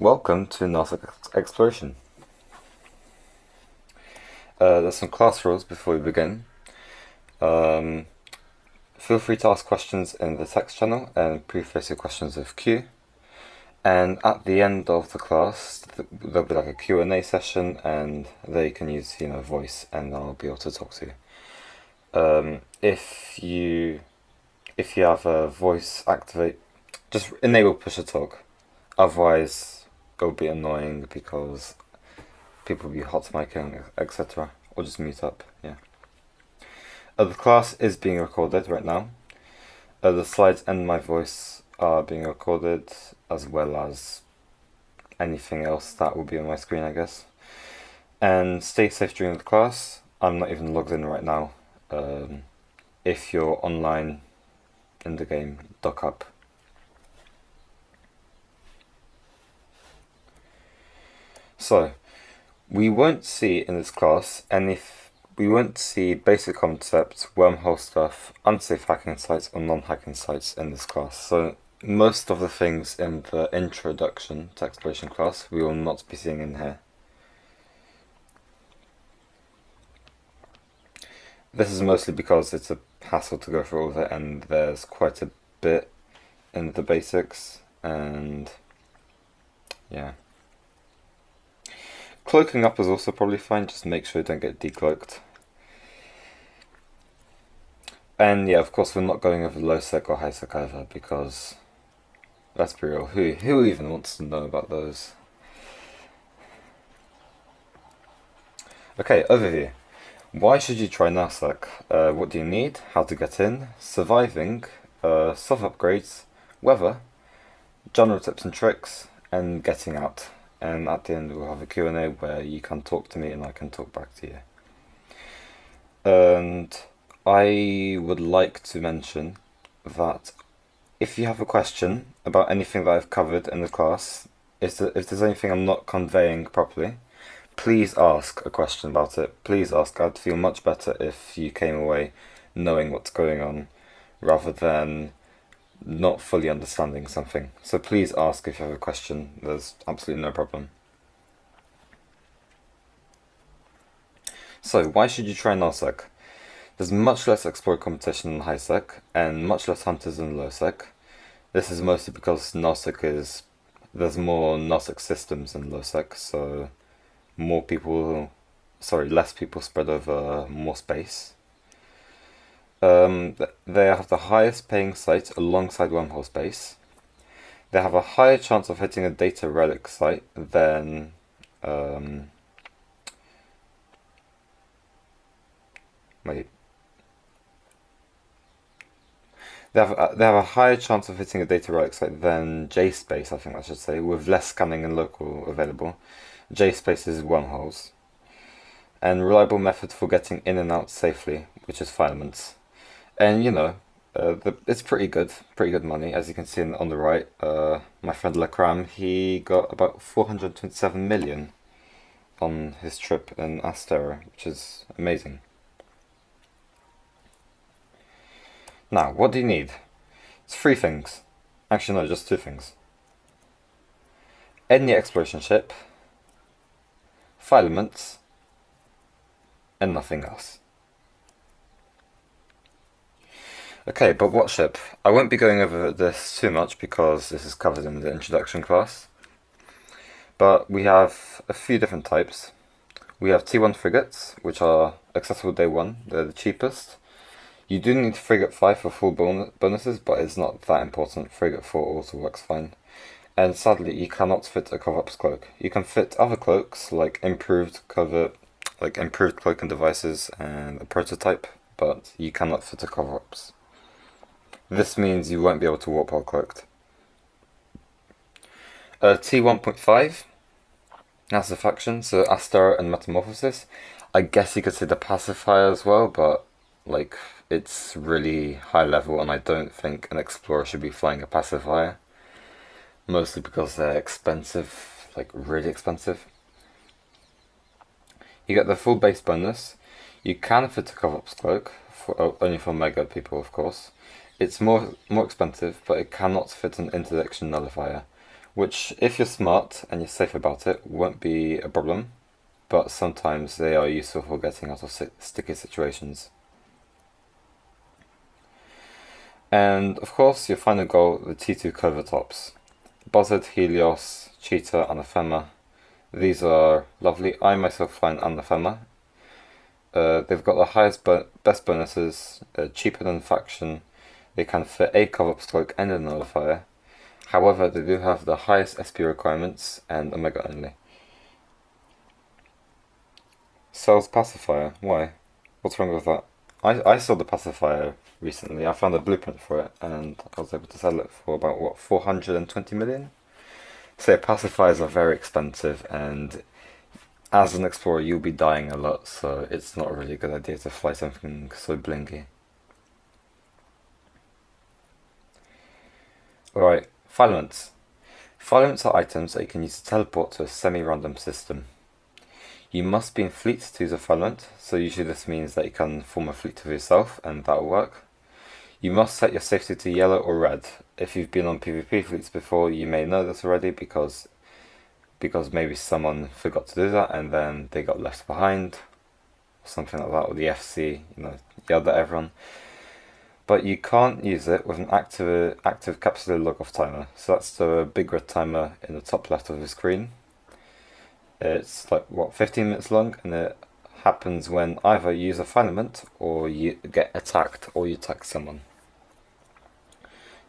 Welcome to Nullsec Exploration. There's some class rules before we begin. Feel free to ask questions in the text channel and preface your questions with Q. And at the end of the class, there'll be like a Q&A session, and there you can use voice, and I'll be able to talk to you. If you have a voice activate, just enable push to talk. Otherwise, it'll be annoying because people will be hot micing, etc. Or just mute up, yeah. The class is being recorded right now. The slides and my voice are being recorded, as well as anything else that will be on my screen, I guess. And stay safe during the class. I'm not even logged in right now. If you're online in the game, dock up. So, we won't see in this class we won't see basic concepts, wormhole stuff, unsafe hacking sites or non-hacking sites in this class. So most of the things in the introduction to exploration class we will not be seeing in here. This is mostly because it's a hassle to go through all of it, and there's quite a bit in the basics, and yeah. Cloaking up is also probably fine, just make sure you don't get decloaked. And yeah, of course we're not going over low sec or high sec either, because let's be real, who even wants to know about those? Okay, overview. Why should you try Nullsec? What do you need? How to get in? Surviving? Soft upgrades? Weather? General tips and tricks? And getting out. And at the end we'll have a Q&A where you can talk to me and I can talk back to you. And I would like to mention that if you have a question about anything that I've covered in the class, if there's anything I'm not conveying properly, please ask a question about it. Please ask. I'd feel much better if you came away knowing what's going on, rather than not fully understanding something. So please ask if you have a question. There's absolutely no problem. So why should you try Nullsec? There's much less explorer competition in high sec and much less hunters in low sec. This is mostly because there's more Nullsec systems in low sec, so less people spread over more space. They have the highest paying site alongside wormhole space. They have a higher chance of hitting a data relic site than They have a higher chance of hitting a data relic site than JSpace, I think I should say, with less scanning and local available. JSpace is wormholes. And reliable method for getting in and out safely, which is filaments. And it's pretty good money, as you can see on the right. My friend Lacram, he got about 427 million on his trip in Astera, which is amazing. Now, what do you need? It's 3 things. Actually, no, just 2 things. Any exploration ship, filaments, and nothing else. Okay, but what ship? I won't be going over this too much because this is covered in the introduction class. But we have a few different types. We have T1 frigates, which are accessible day 1. They're the cheapest. You do need frigate 5 for full bonuses, but it's not that important. Frigate 4 also works fine. And sadly, you cannot fit a cover-ups cloak. You can fit other cloaks, like improved cloaking devices and a prototype, but you cannot fit a cover-ups. This means you won't be able to warp while cloaked. T1.5, that's the faction, so Astera and Metamorphosis. I guess you could say the pacifier as well, but it's really high level, and I don't think an explorer should be flying a pacifier. Mostly because they're expensive, really expensive. You get the full base bonus. You can fit a cover-ups cloak, only for mega people, of course. It's more expensive, but it cannot fit an interdiction nullifier, which, if you're smart and you're safe about it, won't be a problem, but sometimes they are useful for getting out of sticky situations. And of course, your final goal, the T2 cover tops. Buzzard, Helios, Cheetah, Anathema. These are lovely. I myself find Anathema. They've got the highest best bonuses, cheaper than Faction. They can fit a cover-up stroke and a nullifier. However, they do have the highest SP requirements and Omega only. Cells pacifier. Why? What's wrong with that? I saw the pacifier recently. I found a blueprint for it and I was able to sell it for about, what, 420 million? So pacifiers are very expensive, and as an explorer you'll be dying a lot, so it's not a really good idea to fly something so blingy. Alright, filaments. Filaments are items that you can use to teleport to a semi-random system. You must be in fleet to use a filament, so usually this means that you can form a fleet of yourself and that'll work. You must set your safety to yellow or red. If you've been on PvP fleets before, you may know this already because maybe someone forgot to do that and then they got left behind, or something like that, or the FC, yelled at everyone. But you can't use it with an active capsular log-off timer. So that's the big red timer in the top left of the screen. It's like, 15 minutes long, and it happens when either you use a filament or you get attacked or you attack someone.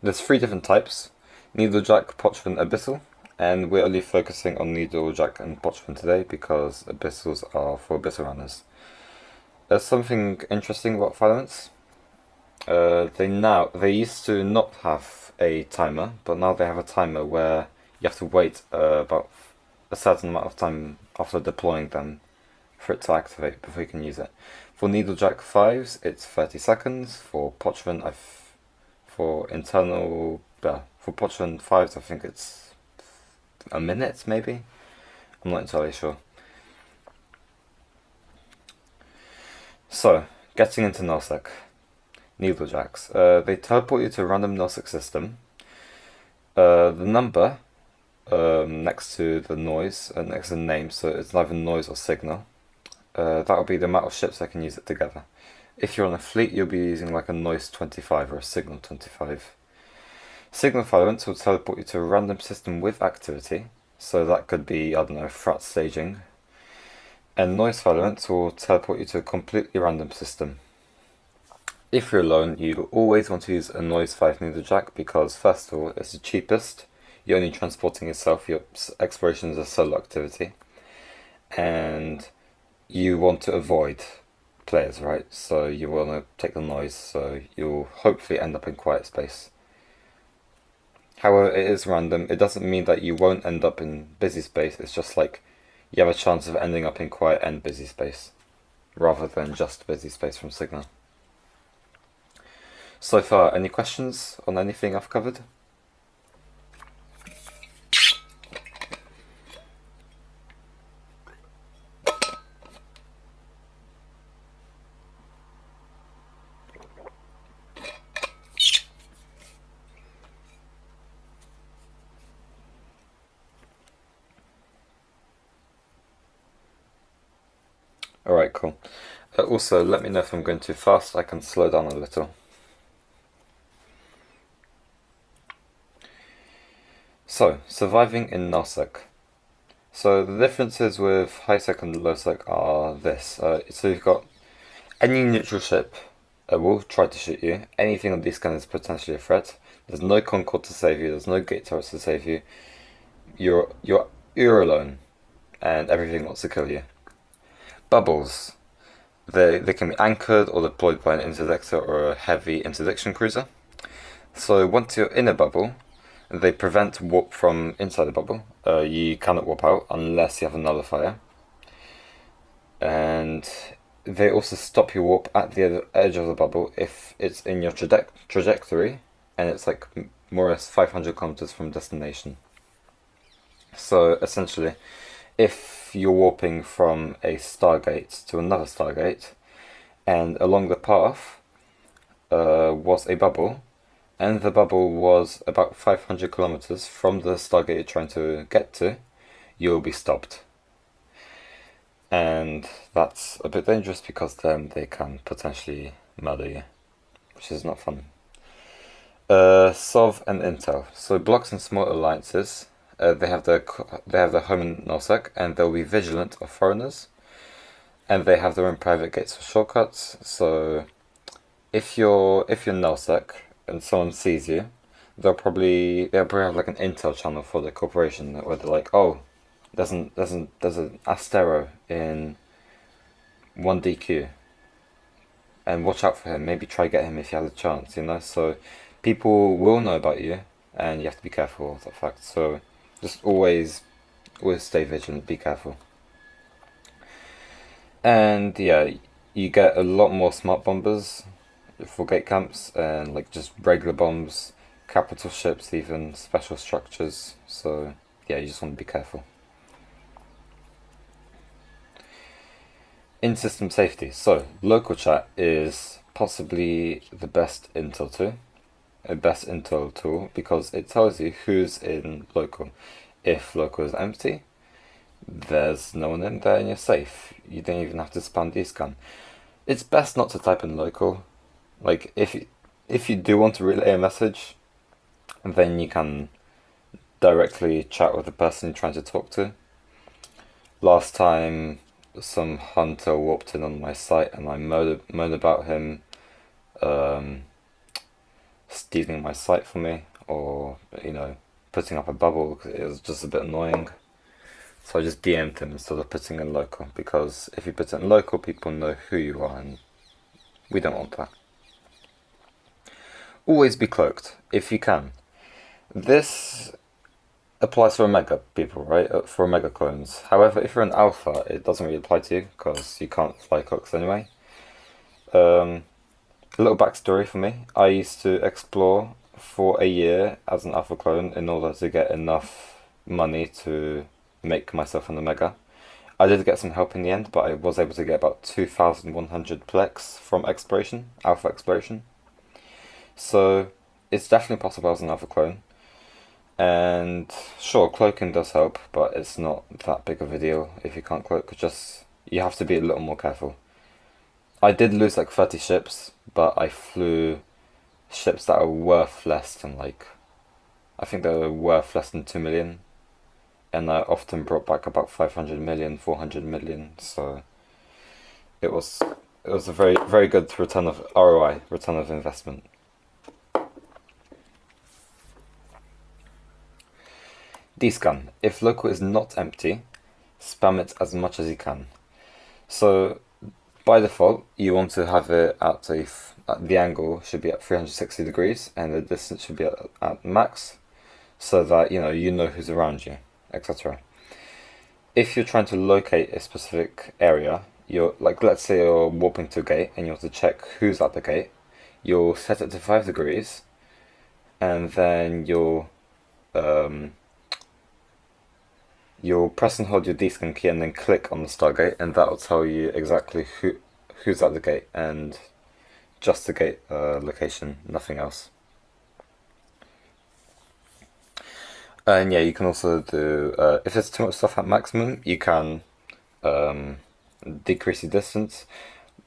There's 3 different types: needlejack, Pochven, abyssal, and we're only focusing on needlejack and Pochven today because abyssals are for abyssal runners. There's something interesting about filaments. They used to not have a timer, but now they have a timer where you have to wait about a certain amount of time after deploying them for it to activate before you can use it. For needlejack 5s, it's 30 seconds. For Pochven, for Pochven 5s, I think it's a minute, maybe? I'm not entirely sure. So, getting into Nullsec. Needlejacks. They teleport you to a random Nullsec system. The number next to the noise, next to the name, so it's either noise or signal. That'll be the amount of ships that can use it together. If you're on a fleet, you'll be using like a noise 25 or a signal 25. Signal filaments will teleport you to a random system with activity, so that could be, I don't know, frat staging. And noise filaments will teleport you to a completely random system. If you're alone, you always want to use a noise 5 needlejack because, first of all, it's the cheapest. You're only transporting yourself, your exploration is a solo activity. And you want to avoid players, right? So you want to take the noise, so you'll hopefully end up in quiet space. However, it is random. It doesn't mean that you won't end up in busy space. It's just like you have a chance of ending up in quiet and busy space, rather than just busy space from signal. So far, any questions on anything I've covered? Alright, cool. Also, let me know if I'm going too fast. I can slow down a little. So, surviving in Nullsec. So the differences with high-sec and low-sec are this. So you've got any neutral ship will try to shoot you. Anything on dscan is potentially a threat. There's no Concord to save you. There's no gate turrets to save you. You're alone, and everything wants to kill you. Bubbles. They can be anchored or deployed by an interdictor or a heavy interdiction cruiser. So once you're in a bubble, they prevent warp from inside the bubble. You cannot warp out unless you have a nullifier. And they also stop your warp at the edge of the bubble if it's in your trajectory and it's like more or less 500 kilometers from destination. So essentially, if you're warping from a Stargate to another Stargate, and along the path was a bubble, and the bubble was about 500 kilometers from the Stargate you're trying to get to, you'll be stopped. And that's a bit dangerous because then they can potentially murder you, which is not fun. Sov and Intel. So blocks and small alliances, they have their home in Nullsec, and they'll be vigilant of foreigners. And they have their own private gates for shortcuts. So if you're Nullsec and someone sees you, they'll probably have like an intel channel for the corporation where they're like, oh, there's an Astero in 1DQ, and watch out for him. Maybe try get him if you have the chance, you know. So people will know about you, and you have to be careful of that fact. So just always stay vigilant, be careful. And yeah, you get a lot more smart bombers for gate camps, and like just regular bombs, capital ships, even special structures. So yeah, you just want to be careful. In system safety, so local chat is possibly the best intel tool, because it tells you who's in local. If local is empty, there's no one in there and you're safe. You don't even have to spam dscan. It's best not to type in local. Like if you do want to relay a message, then you can directly chat with the person you're trying to talk to. Last time, some hunter warped in on my site and I moaned about him stealing my site for me, or putting up a bubble. It was just a bit annoying, so I just DM'd him instead of putting in local, because if you put it in local, people know who you are, and we don't want that. Always be cloaked if you can. This applies for Omega people, right? For Omega clones. However, if you're an Alpha, it doesn't really apply to you because you can't fly cloaks anyway. A little backstory for me. I used to explore for a year as an Alpha clone in order to get enough money to make myself an Omega. I did get some help in the end, but I was able to get about 2,100 plex from exploration, Alpha exploration. So it's definitely possible as an Alpha clone. And sure, cloaking does help, but it's not that big of a deal if you can't cloak. Just you have to be a little more careful. I did lose like 30 ships, but I flew ships that are worth less than I think they were worth less than 2 million, and I often brought back about 500 million, 400 million. So it was a very, very good return of ROI, return of investment. Dscan. If local is not empty, spam it as much as you can. So by default, you want to have it at the angle should be at 360 degrees, and the distance should be at max, so that you know who's around you, etc. If you're trying to locate a specific area, you're let's say you're warping to a gate and you want to check who's at the gate, you'll set it to 5 degrees, and then you'll press and hold your dscan key and then click on the Stargate, and that'll tell you exactly who's at the gate, and just the gate location, nothing else. And yeah, you can also do, if there's too much stuff at maximum, you can decrease the distance.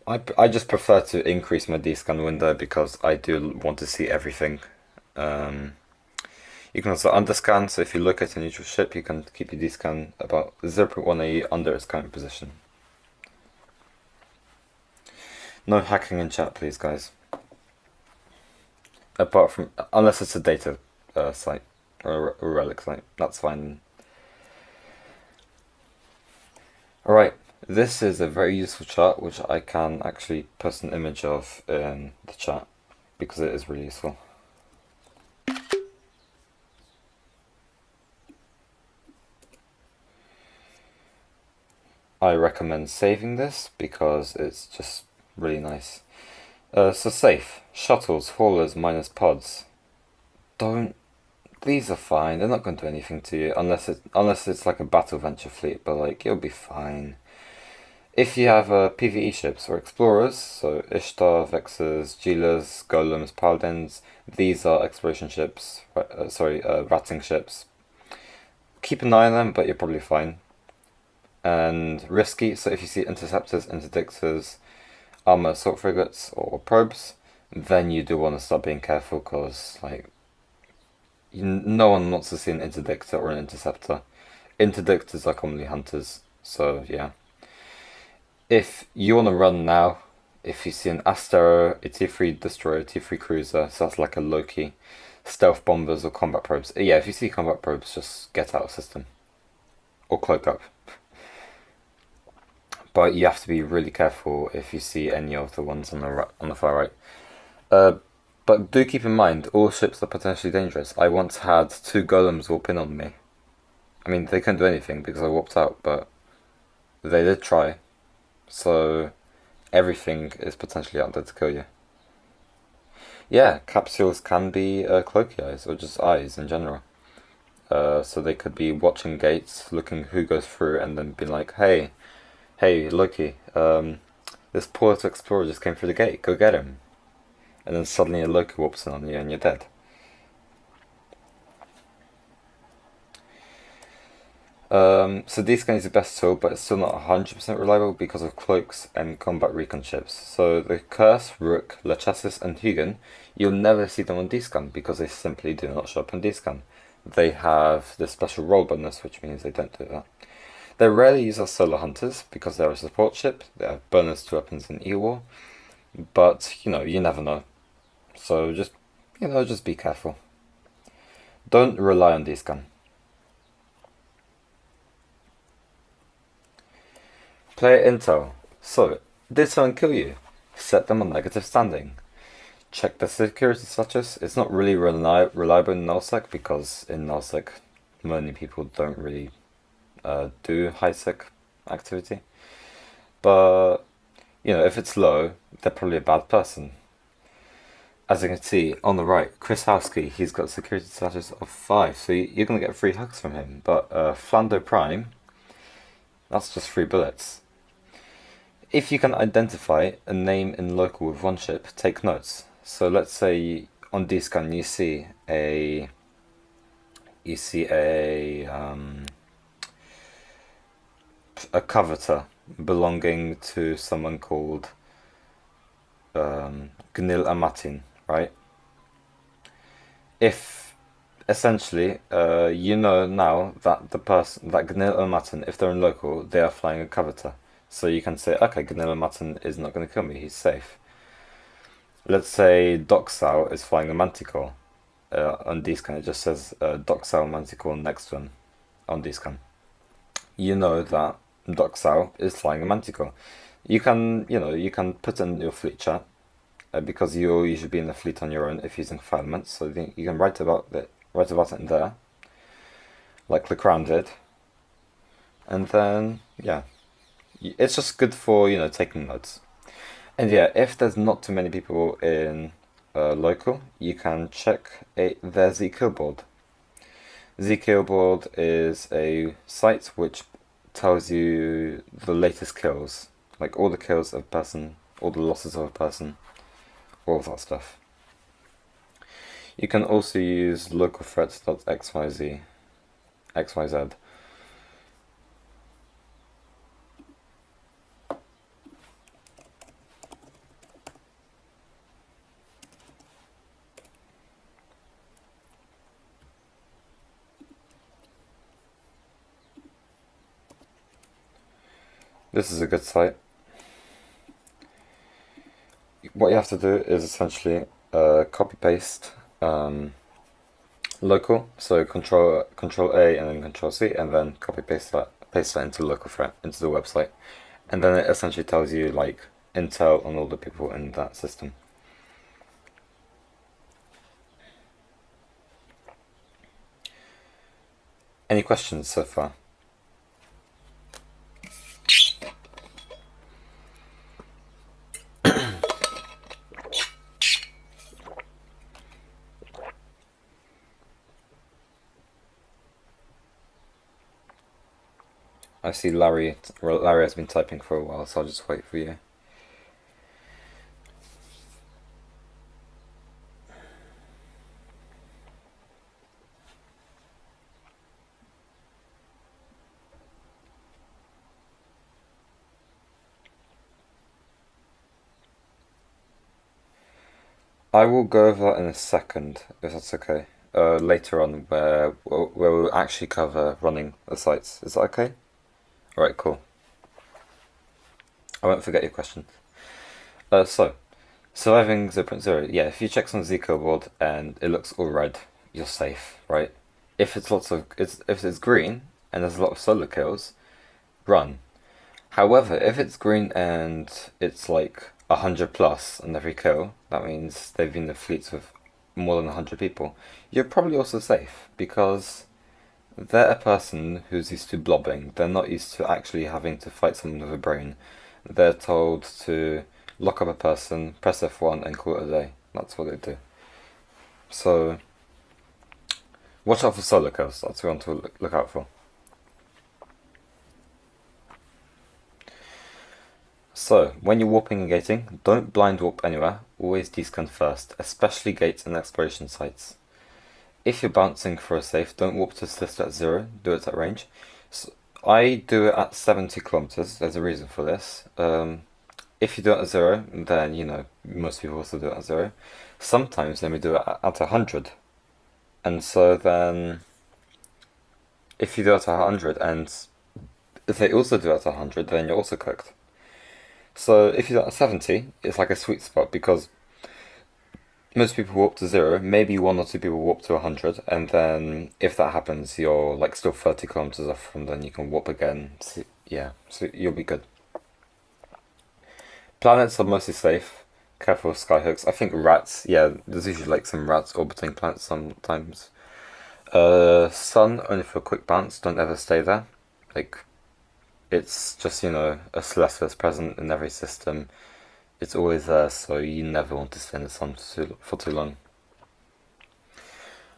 I just prefer to increase my dscan window because I do want to see everything. You can also underscan, so if you look at a neutral ship, you can keep your dscan about 0.1 AE under its current position. No hacking in chat, please, guys. Apart from, unless it's a data site or a relic site, that's fine. Alright, this is a very useful chart which I can actually post an image of in the chat because it is really useful. I recommend saving this because it's just really nice. So safe. Shuttles, haulers, minus pods. These are fine. They're not going to do anything to you unless it's like a battle venture fleet, but you'll be fine. If you have PvE ships or explorers, so Ishtar, Vexers, Geelers, Golems, Paladins, these are exploration ships, ratting ships. Keep an eye on them, but you're probably fine. And risky, so if you see interceptors, interdictors, armor assault frigates, or probes, then you do want to start being careful, because like no one wants to see an interdictor or an interceptor. Interdictors are commonly hunters, so yeah. If you want to run now, if you see an Astero, a T3 destroyer, a T3 cruiser, so that's like a Loki, stealth bombers or combat probes. Yeah, if you see combat probes, just get out of system. Or cloak up. But you have to be really careful if you see any of the ones on the far right. But do keep in mind, all ships are potentially dangerous. I once had 2 golems warp in on me. I mean, they couldn't do anything because I warped out, but they did try. So everything is potentially out there to kill you. Yeah, capsules can be cloaky eyes, or just eyes in general. So they could be watching gates, looking who goes through, and then be like, hey, Loki, this Portal Explorer just came through the gate, go get him. And then suddenly a Loki warps in on you and you're dead. So dscan is the best tool, but it's still not 100% reliable because of cloaks and combat recon ships. So the Curse, Rook, Lachesis and Hugin, you'll never see them on dscan because they simply do not show up on dscan. They have this special roll bonus, which means they don't do that. They're rarely used as solo hunters because they're a support ship. They have bonus to weapons in E-War, but you never know. So just be careful. Don't rely on dscan. Player intel. So, did someone kill you? Set them on negative standing. Check the security status. It's not really reliable in Nullsec because in Nullsec many people don't really do high sec activity. But, if it's low, they're probably a bad person. As you can see on the right, Chris Howsky, he's got security status of 5, so you're going to get free hugs from him. But Flando Prime, that's just 3 bullets. If you can identify a name in local with one ship, take notes. So let's say on dscan you see a coveter belonging to someone called Gnil Amatin, right? If essentially now that the person, that Gnil Amatin, if they're in local, they are flying a coveter. So you can say, okay, Gnil Amatin is not going to kill me, he's safe. Let's say Doxal is flying a Manticore. On dscan it just says Doxal Manticore next to him on dscan. You know that Doxal is flying a Manticore. You can put in your fleet chat because you'll usually be in the fleet on your own if using filaments. So you can write about it in there, like Lecran did, and then it's just good for taking notes. And if there's not too many people in local, you can check their Zkill board. Zkill board is a site which tells you the latest kills, like all the kills of a person, all the losses of a person, all of that stuff. You can also use localthreats.xyz. This is a good site. What you have to do is essentially copy paste local, so control A and then control C, and then copy paste that into local threat into the website, and then it essentially tells you like intel on all the people in that system. Any questions so far? I see Larry has been typing for a while, so I'll just wait for you. I will go over that in a second, if that's okay. Later on, where we'll actually cover running the sites. Is that okay? Alright, cool. I won't forget your question. So, surviving 0.0. Yeah, if you check some Zcode board and it looks all red, you're safe, right? If it's green and there's a lot of solo kills, run. However, if it's green and it's like 100 plus on every kill, that means they've been in fleets with more than 100 people, you're probably also safe because they're a person who's used to blobbing. They're not used to actually having to fight someone with a brain. They're told to lock up a person, press F1 and call it a day. That's what they do. So, watch out for solo kills. That's what you want to look out for. So, when you're warping and gating, don't blind warp anywhere, always descan first, especially gates and exploration sites. If you're bouncing for a safe, don't warp to assist at 0, do it at range. So, I do it at 70 kilometers, there's a reason for this. If you do it at 0, then, you know, most people also do it at 0. Sometimes let me do it at 100. And so then, if you do it at 100, and if they also do it at 100, then you're also cooked. So if you do it at 70, it's like a sweet spot because most people warp to 0, maybe 1 or 2 people warp to 100, and then if that happens, you're like still 30 kilometers off, and then you can warp again. So, yeah, so you'll be good. Planets are mostly safe. Careful of skyhooks. I think rats, yeah, there's usually like some rats orbiting planets sometimes. Sun, only for a quick bounce, don't ever stay there. Like, it's just, you know, a celestial that's present in every system. It's always there, so you never want to stay in the sun for too long.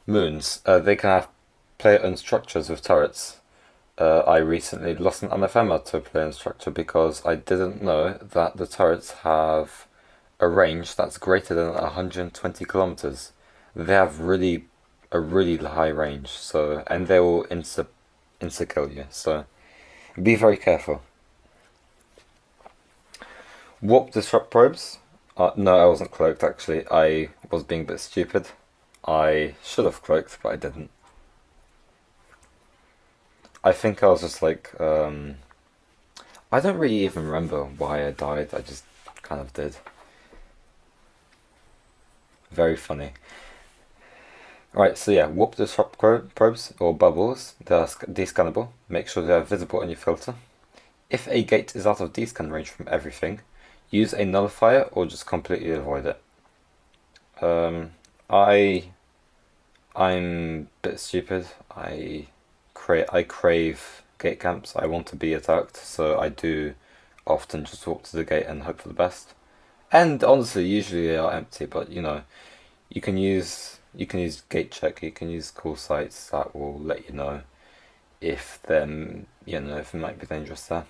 Moons, they can have player-owned structures with turrets. I recently lost an anathema to a player-owned structure because I didn't know that the turrets have a range that's greater than 120 kilometers. They have a really high range, so and they will insta kill you. So be very careful. Warp disrupt probes. No, I wasn't cloaked actually. I was being a bit stupid. I should have cloaked, but I didn't. I think I was just like, I don't really even remember why I died. I just kind of did. Very funny. Right, so yeah, warp disrupt probes or bubbles. They're descannable. Make sure they're visible on your filter. If a gate is out of descan range from everything, use a nullifier or just completely avoid it. I'm a bit stupid. I crave gate camps. I want to be attacked, so I do often just walk to the gate and hope for the best. And honestly, usually they are empty, but you know, you can use gate check. You can use call sites that will let you know if them, you know, if it might be dangerous there.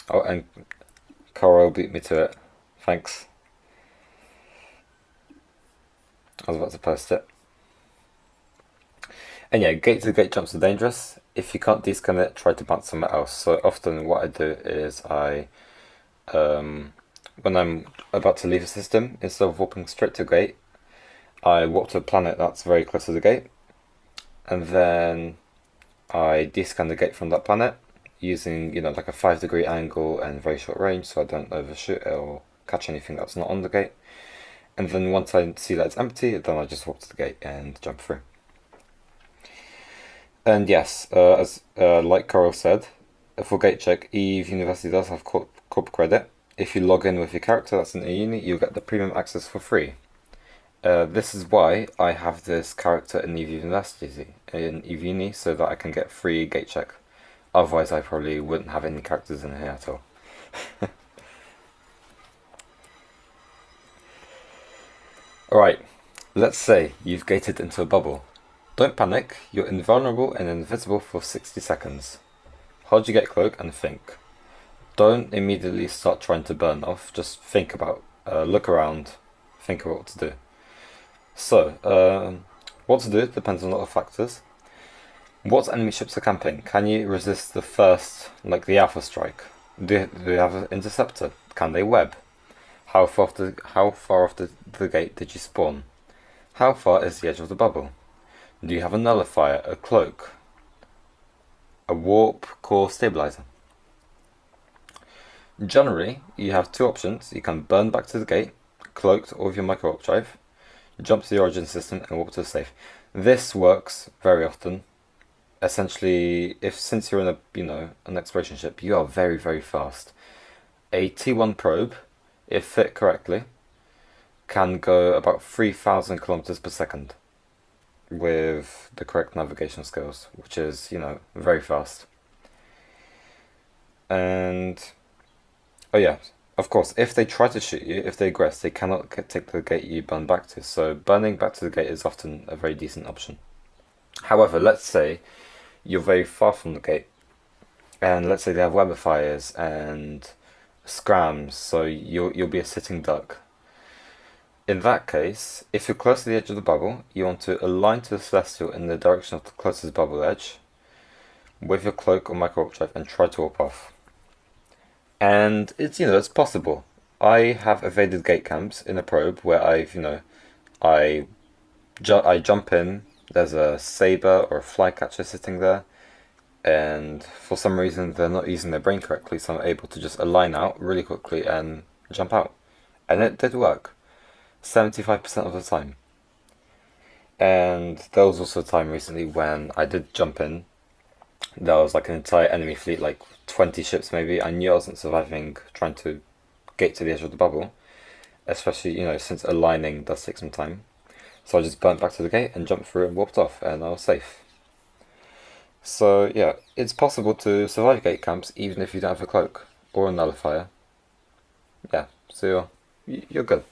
Oh, and Coral beat me to it. Thanks. I was about to post it. And yeah, gate to gate jumps are dangerous. If you can't descan it, try to bounce somewhere else. So often what I do is when I'm about to leave a system, instead of warping straight to a gate, I warp to a planet that's very close to the gate. And then I descan the gate from that planet using, you know, like a 5-degree angle and very short range so I don't overshoot it or catch anything that's not on the gate. And then once I see that it's empty, then I just walk to the gate and jump through. And yes, as like Coral said, for gate check, EVE University does have corp credit. If you log in with your character that's in a uni, you'll get the premium access for free. This is why I have this character in EVE Uni, so that I can get free gate check. Otherwise, I probably wouldn't have any characters in here at all. Alright, Let's say you've gated into a bubble. Don't panic, you're invulnerable and invisible for 60 seconds. Hold your gate cloak and think. Don't immediately start trying to burn off, just think about, look around, think about what to do. So, what to do depends on a lot of factors. What enemy ships are camping? Can you resist the first, like the Alpha Strike? Do you have an interceptor? Can they web? How far off the gate did you spawn? How far is the edge of the bubble? Do you have a nullifier, a cloak, a warp core stabilizer? Generally, you have two options. You can burn back to the gate, cloaked or with your micro warp drive, jump to the origin system and warp to a safe. This works very often. Essentially, since you're in an exploration ship, you are very, very fast. A T1 probe, if fit correctly, can go about 3,000 kilometers per second with the correct navigation skills, which is, very fast. And oh yeah, of course, if they try to shoot you, if they aggress, they cannot take the gate you burn back to. So burning back to the gate is often a very decent option. However, let's say you're very far from the gate, and let's say they have web fires and scrams, so you'll be a sitting duck. In that case, if you're close to the edge of the bubble, you want to align to the celestial in the direction of the closest bubble edge with your cloak or micro warp drive and try to warp off. And it's possible. I have evaded gate camps in a probe where I jump in. There's a saber or a flycatcher sitting there, and for some reason they're not using their brain correctly, so I'm able to just align out really quickly and jump out. And it did work 75% of the time. And there was also a time recently when I did jump in. There was like an entire enemy fleet, like 20 ships maybe. I knew I wasn't surviving trying to get to the edge of the bubble, especially, since aligning does take some time. So I just burnt back to the gate and jumped through and warped off, and I was safe. So yeah, it's possible to survive gate camps even if you don't have a cloak or a nullifier. Yeah, so you're good.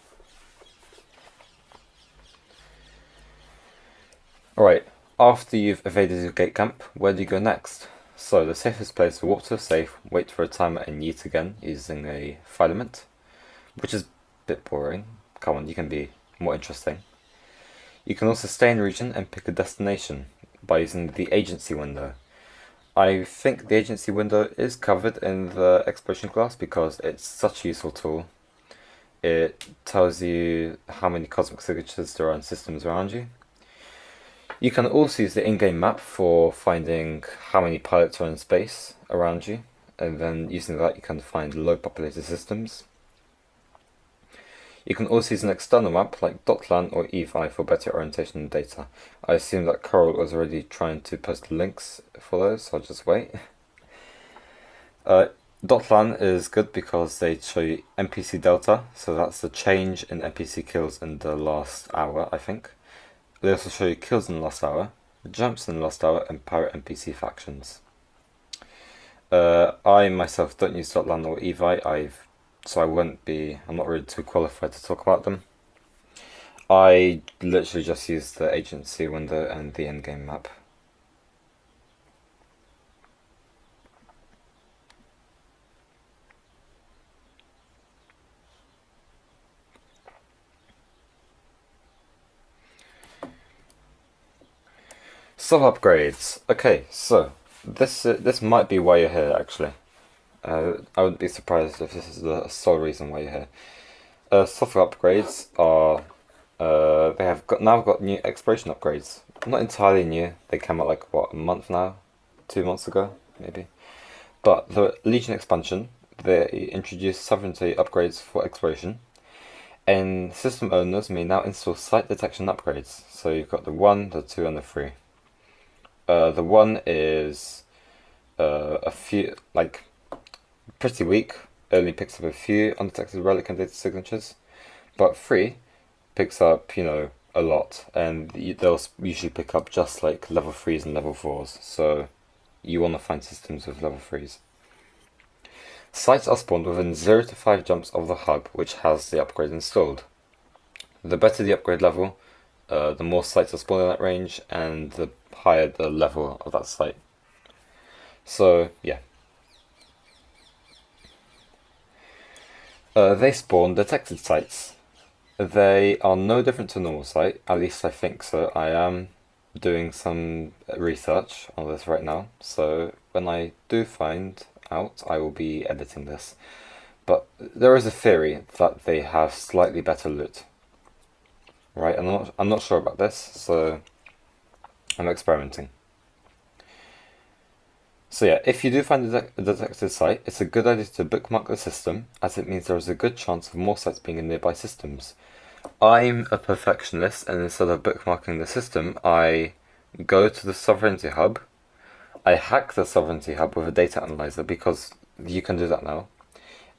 Alright, after you've evaded your gate camp, where do you go next? So the safest place to warp to a safe, wait for a timer and yeet again using a filament, which is a bit boring. Come on, you can be more interesting. You can also stay in region and pick a destination by using the agency window. I think the agency window is covered in the exploration class because it's such a useful tool. It tells you how many cosmic signatures there are in systems around you. You can also use the in-game map for finding how many pilots are in space around you, and then using that you can find low populated systems. You can also use an external map like .lan or evi for better orientation and data. I assume that Coral was already trying to post links for those, so I'll just wait. .lan is good because they show you NPC delta, so that's the change in NPC kills in the last hour, I think. They also show you kills in the last hour, jumps in the last hour, and pirate NPC factions. I myself don't use .lan or evi, so I'm not really too qualified to talk about them. I literally just use the agency window and the in-game map. Sub upgrades. Okay, so this might be why you're here actually. I wouldn't be surprised if this is the sole reason why you're here. Software upgrades are they have now got new exploration upgrades. Not entirely new. They came out like what, a month now, 2 months ago maybe. But the Legion expansion, they introduced sovereignty upgrades for exploration, and system owners may now install site detection upgrades. So you've got the 1, the 2, and the 3. The 1 is a few pretty weak. Only picks up a few undetected relic and data signatures, but 3 picks up, a lot, and they'll usually pick up just like level 3s and level 4s, so you want to find systems with level 3s. Sites are spawned within 0 to 5 jumps of the hub, which has the upgrade installed. The better the upgrade level, the more sites are spawned in that range, and the higher the level of that site. So yeah. They spawn detected sites. They are no different to a normal site, at least I think so. I am doing some research on this right now, so when I do find out, I will be editing this. But there is a theory that they have slightly better loot. Right, I'm not sure about this, so I'm experimenting. So yeah, if you do find a detected site, it's a good idea to bookmark the system, as it means there is a good chance of more sites being in nearby systems. I'm a perfectionist, and instead of bookmarking the system, I go to the Sovereignty Hub. I hack the Sovereignty Hub with a data analyzer, because you can do that now.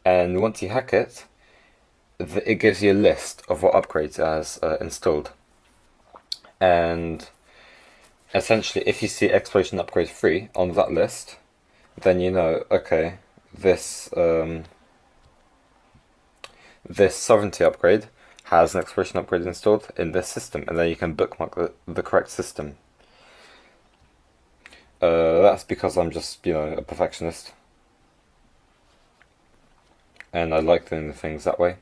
And once you hack it, it gives you a list of what upgrades it has installed. And essentially, if you see Exploration Upgrade 3 on that list, then you know, okay, this Sovereignty upgrade has an Exploration upgrade installed in this system, and then you can bookmark the correct system. That's because I'm just, a perfectionist. And I like doing the things that way.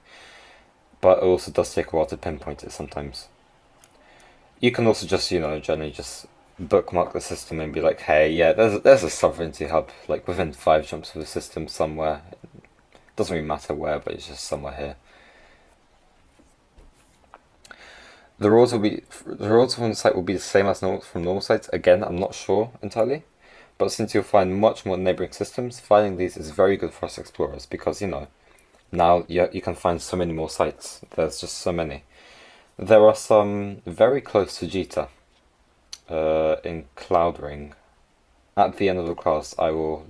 But it also does take a while to pinpoint it sometimes. You can also just, generally just bookmark the system and be like, hey, yeah, there's a Sovereignty hub, like within 5 jumps of the system somewhere. It doesn't really matter where, but it's just somewhere here. The rules from the site will be the same as from normal sites. Again, I'm not sure entirely, but since you'll find much more neighboring systems, finding these is very good for us explorers, because now you can find so many more sites. There's just so many. There are some very close to Jita in Cloud Ring. At the end of the class, I'll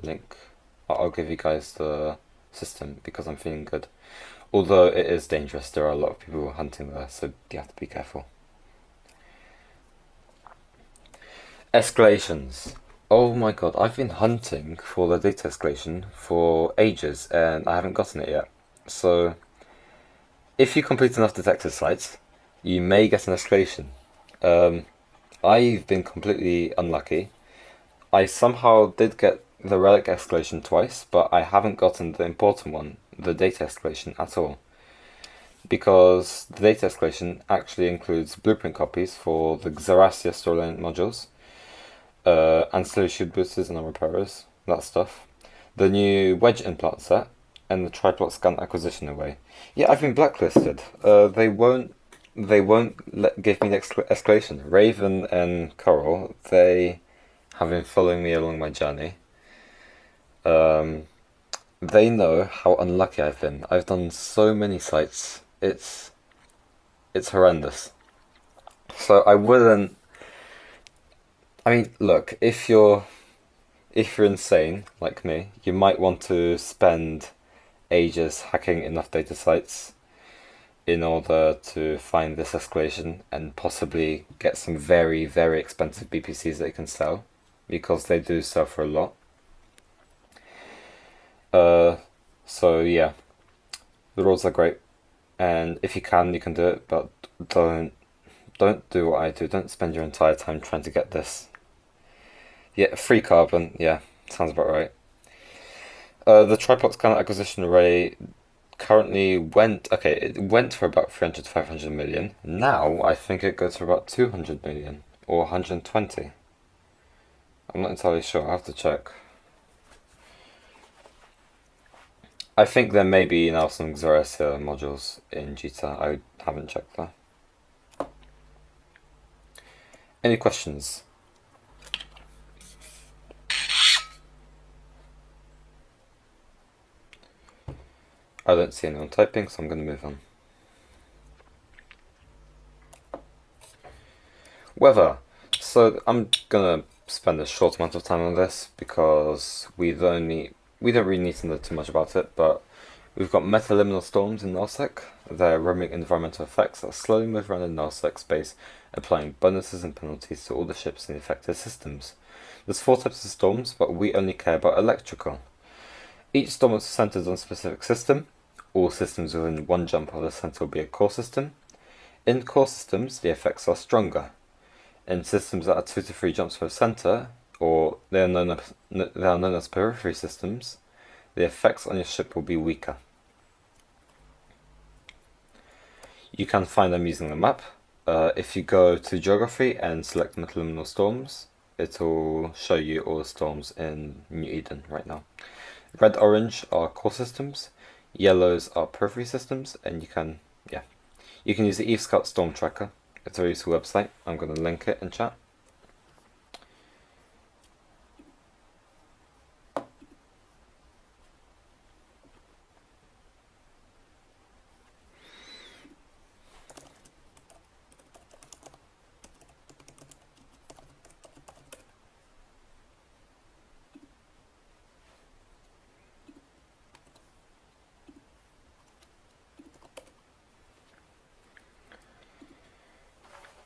give you guys the system, because I'm feeling good. Although it is dangerous, there are a lot of people hunting there, so you have to be careful. Escalations. Oh my god, I've been hunting for the data escalation for ages, and I haven't gotten it yet. So, if you complete enough detected sites, you may get an escalation. I've been completely unlucky. I somehow did get the relic escalation twice, but I haven't gotten the important one, the data escalation, at all. Because the data escalation actually includes blueprint copies for the Xerasia storyline modules, ancillary shield boosters and armor repairers, that stuff, the new wedge implant set, and the triplot scan acquisition array. Yeah, I've been blacklisted. They won't give me the escalation. Raven and Coral, they have been following me along my journey. They know how unlucky I've been. I've done so many sites. It's horrendous. So I wouldn't. I mean, look, if you're insane like me, you might want to spend ages hacking enough data sites in order to find this escalation and possibly get some very, very expensive BPCs that you can sell, because they do sell for a lot. So yeah, the rules are great, and if you can do it, but don't do what I do. Don't spend your entire time trying to get this. Yeah, free carbon. Yeah, sounds about right. The tripod scan acquisition array currently it went for about 300 to 500 million. Now I think it goes for about 200 million or 120. I'm not entirely sure. I have to check. I think there may be now some Xerasia modules in Jita. I haven't checked that. Any questions? I don't see anyone typing, so I'm going to move on. Weather. So I'm going to spend a short amount of time on this, because we don't really need to know too much about it, but we've got metaliminal storms in Nullsec. They're roaming environmental effects that slowly move around in Nullsec space, applying bonuses and penalties to all the ships in the affected systems. There's 4 types of storms, but we only care about electrical. Each storm is centered on a specific system. All systems within 1 jump of the center will be a core system. In core systems, the effects are stronger. In systems that are 2 to 3 jumps per center, or they are known as periphery systems, the effects on your ship will be weaker. You can find them using the map. If you go to geography and select Metaliminal storms, it'll show you all the storms in New Eden right now. Red, orange are core systems, yellows are periphery systems, and you can use the Eve Scout Storm Tracker. It's a very useful website. I'm going to link it in chat.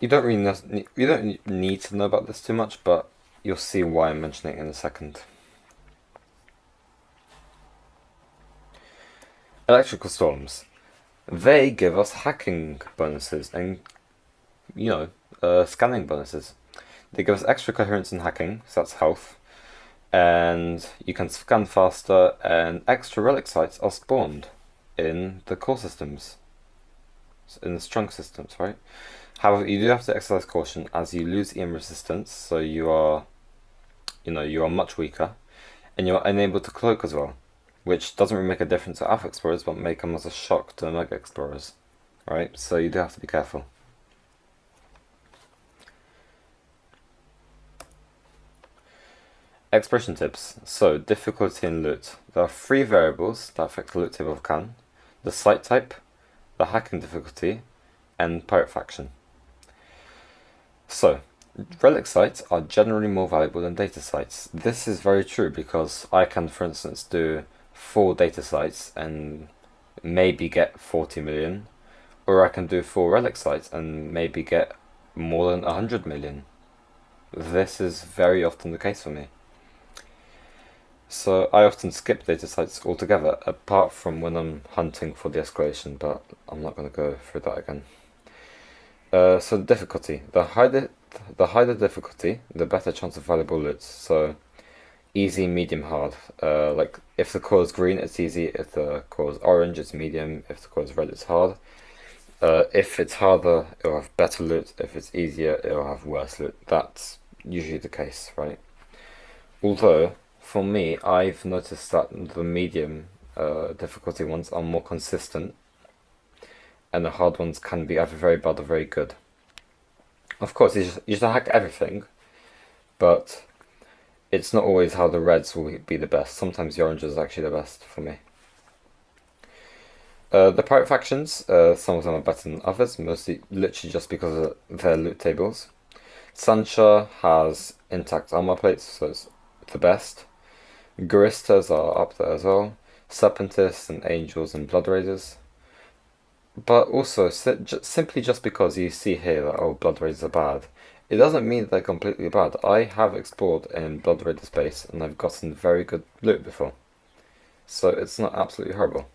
You don't need to know about this too much, but you'll see why I'm mentioning it in a second. Electrical storms. They give us hacking bonuses and, scanning bonuses. They give us extra coherence in hacking, so that's health, and you can scan faster, and extra relic sites are spawned in the core systems, in the strong systems, right? However, you do have to exercise caution as you lose EM resistance, so you are much weaker, and you're unable to cloak as well, which doesn't really make a difference to Alpha Explorers, but may come as a shock to Omega Explorers, right? So you do have to be careful. Exploration tips. So, difficulty and loot. There are 3 variables that affect the loot table of Khan: the site type, the hacking difficulty, and pirate faction. So, relic sites are generally more valuable than data sites. This is very true because I can, for instance, do 4 data sites and maybe get 40 million, or I can do 4 relic sites and maybe get more than 100 million. This is very often the case for me. So I often skip data sites altogether, apart from when I'm hunting for the escalation, but I'm not going to go through that again. So the difficulty. The higher the difficulty, the better chance of valuable loot. So easy, medium, hard. Like if the core is green, it's easy. If the core is orange, it's medium. If the core is red, it's hard. If it's harder, it'll have better loot. If it's easier, it'll have worse loot. That's usually the case, right? Although, for me, I've noticed that the medium difficulty ones are more consistent, and the hard ones can be either very bad or very good. Of course, you should hack everything, but it's not always how the reds will be the best. Sometimes the orange is actually the best for me. The pirate factions, some of them are better than others, mostly literally just because of their loot tables. Sancha has intact armor plates, so it's the best. Guristas are up there as well. Serpentists and Angels and Blood Raiders. But also, simply just because you see here that, Blood Raiders are bad, it doesn't mean they're completely bad. I have explored in Blood Raider space, and I've gotten very good loot before. So it's not absolutely horrible.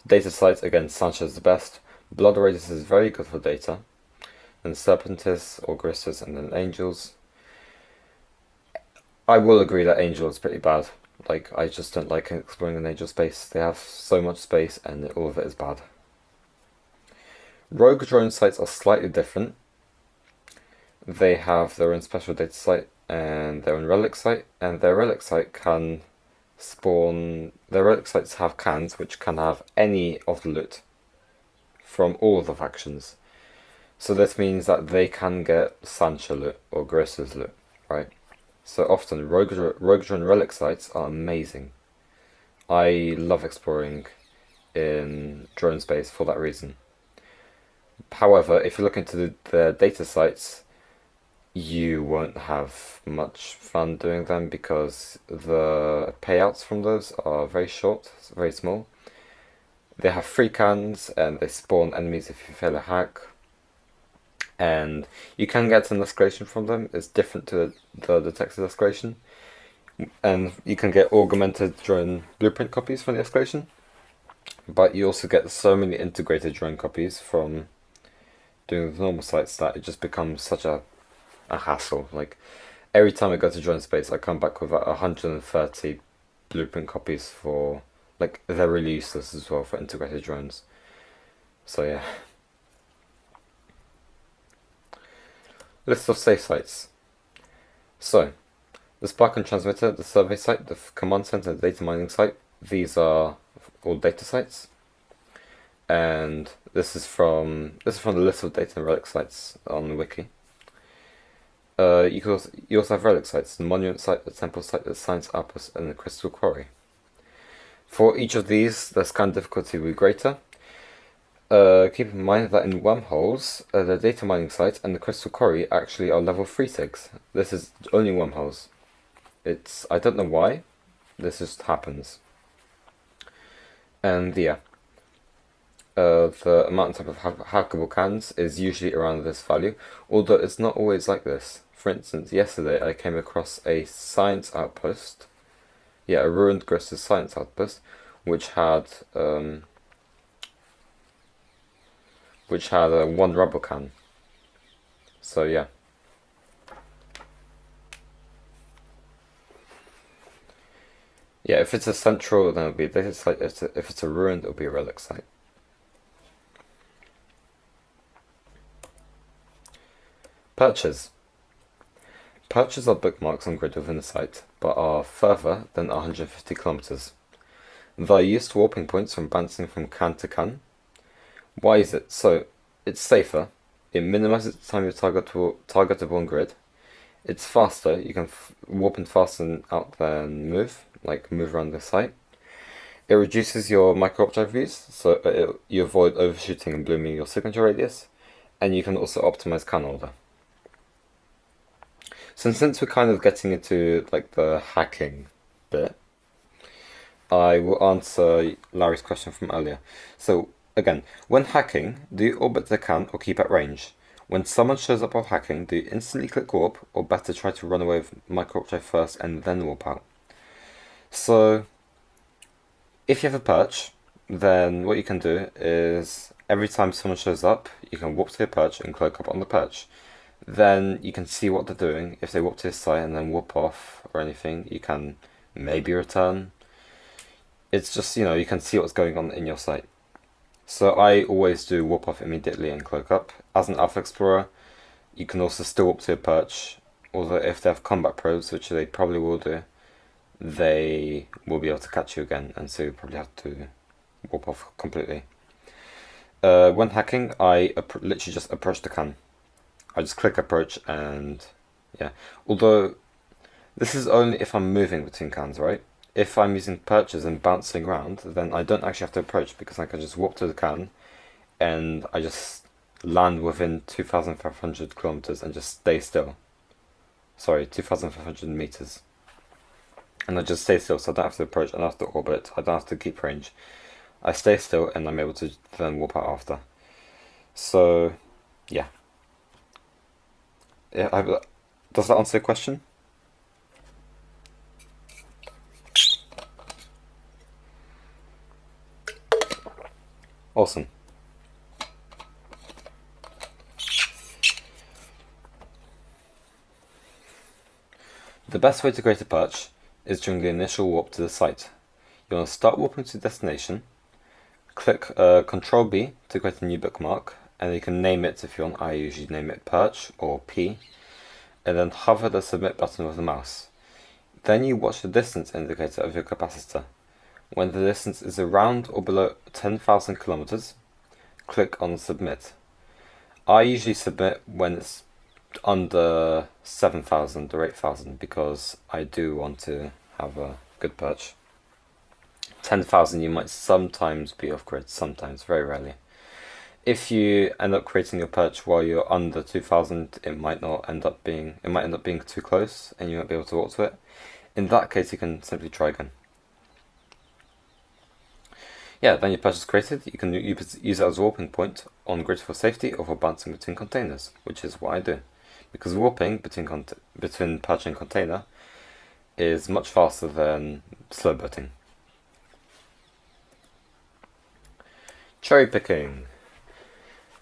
Data sites, again, Sancha is the best. Blood Raiders is very good for data. Then Serpentists, or Guristas, and then Angels. I will agree that Angel is pretty bad. Like, I just don't like exploring an Angel space. They have so much space and all of it is bad. Rogue drone sites are slightly different. They have their own special data site and their own relic site, and their relic site can spawn... Their relic sites have cans which can have any of the loot from all of the factions. So this means that they can get Sancha loot or Grissa's loot, right? So often, Rogue Drone relic sites are amazing. I love exploring in drone space for that reason. However, if you look into the data sites, you won't have much fun doing them because the payouts from those are very short, very small. They have free cans and they spawn enemies if you fail a hack. And you can get an escalation from them. It's different to the detected escalation. And you can get augmented drone blueprint copies from the escalation. but you also get so many integrated drone copies from doing the normal sites that it just becomes such a hassle. Like, every time I go to drone space, I come back with 130 blueprint copies for, like, they're really useless as well for integrated drones. So yeah. List of safe sites. So, the Spark transmitter, the survey site, the command center, the data mining site, these are all data sites. And this is from the list of data and relic sites on the wiki. You also have relic sites, the monument site, the temple site, the science outpost, and the crystal quarry. For each of these, the scan difficulty will be greater. Keep in mind that in wormholes, the data mining site and the crystal quarry actually are level 3 SIGs. This is only wormholes. I don't know why, this just happens. And yeah, the amount and type of hackable cans is usually around this value, although it's not always like this. For instance, yesterday I came across a science outpost, a ruined Grist's science outpost, which had one rubber can. So yeah. Yeah, if it's a central, then it'll be a data site. If it's a ruined, it'll be a relic site. Perches. Perches are bookmarks on grid within the site, but are further than 150 kilometers. They are used warping points from bouncing from can to can. Why is it? So, it's safer, it minimizes the time you targetable on grid, it's faster, you can warp and fasten out than move around the site. It reduces your micro-object views, so you avoid overshooting and blooming your signature radius, and you can also optimize can order. So since we're kind of getting into like the hacking bit, I will answer Larry's question from earlier. So again, when hacking, do you orbit the can or keep at range? When someone shows up while hacking, do you instantly click warp, or better try to run away with micro-object first and then warp out? So if you have a perch, then what you can do is every time someone shows up, you can warp to your perch and cloak up on the perch. Then you can see what they're doing. If they warp to your site and then warp off or anything, you can maybe return. It's just, you can see what's going on in your site. So I always do warp off immediately and cloak up. As an Alpha Explorer, you can also still warp to your perch, although if they have combat probes, which they probably will do, they will be able to catch you again, and so you probably have to warp off completely. When hacking, I literally just approach the can. I just click approach and yeah. Although this is only if I'm moving between cans, right? If I'm using perches and bouncing around, then I don't actually have to approach, because I can just walk to the can and I just land within 2,500 kilometers and just stay still. Sorry, 2,500 meters. And I just stay still, so I don't have to approach, I don't have to orbit, I don't have to keep range. I stay still and I'm able to then warp out after. So, yeah. Does that answer your question? Awesome. The best way to create a perch is during the initial warp to the site. You want to start warping to the destination, click Ctrl B to create a new bookmark, and you can name it if you want. I usually name it perch or P, and then hover the submit button with the mouse. Then you watch the distance indicator of your capacitor. When the distance is around or below 10,000 kilometers, click on submit. I usually submit when it's under 7,000 or 8,000, because I do want to have a good perch. 10,000 you might sometimes be off grid, sometimes, very rarely. If you end up creating a perch while you're under 2,000, it might end up being too close and you won't be able to walk to it. In that case, you can simply try again. Yeah, then your perch is created. You can use it as a warping point on grid for safety or for bouncing between containers, which is what I do. Because warping between perch and container is much faster than slow boating. Cherry picking.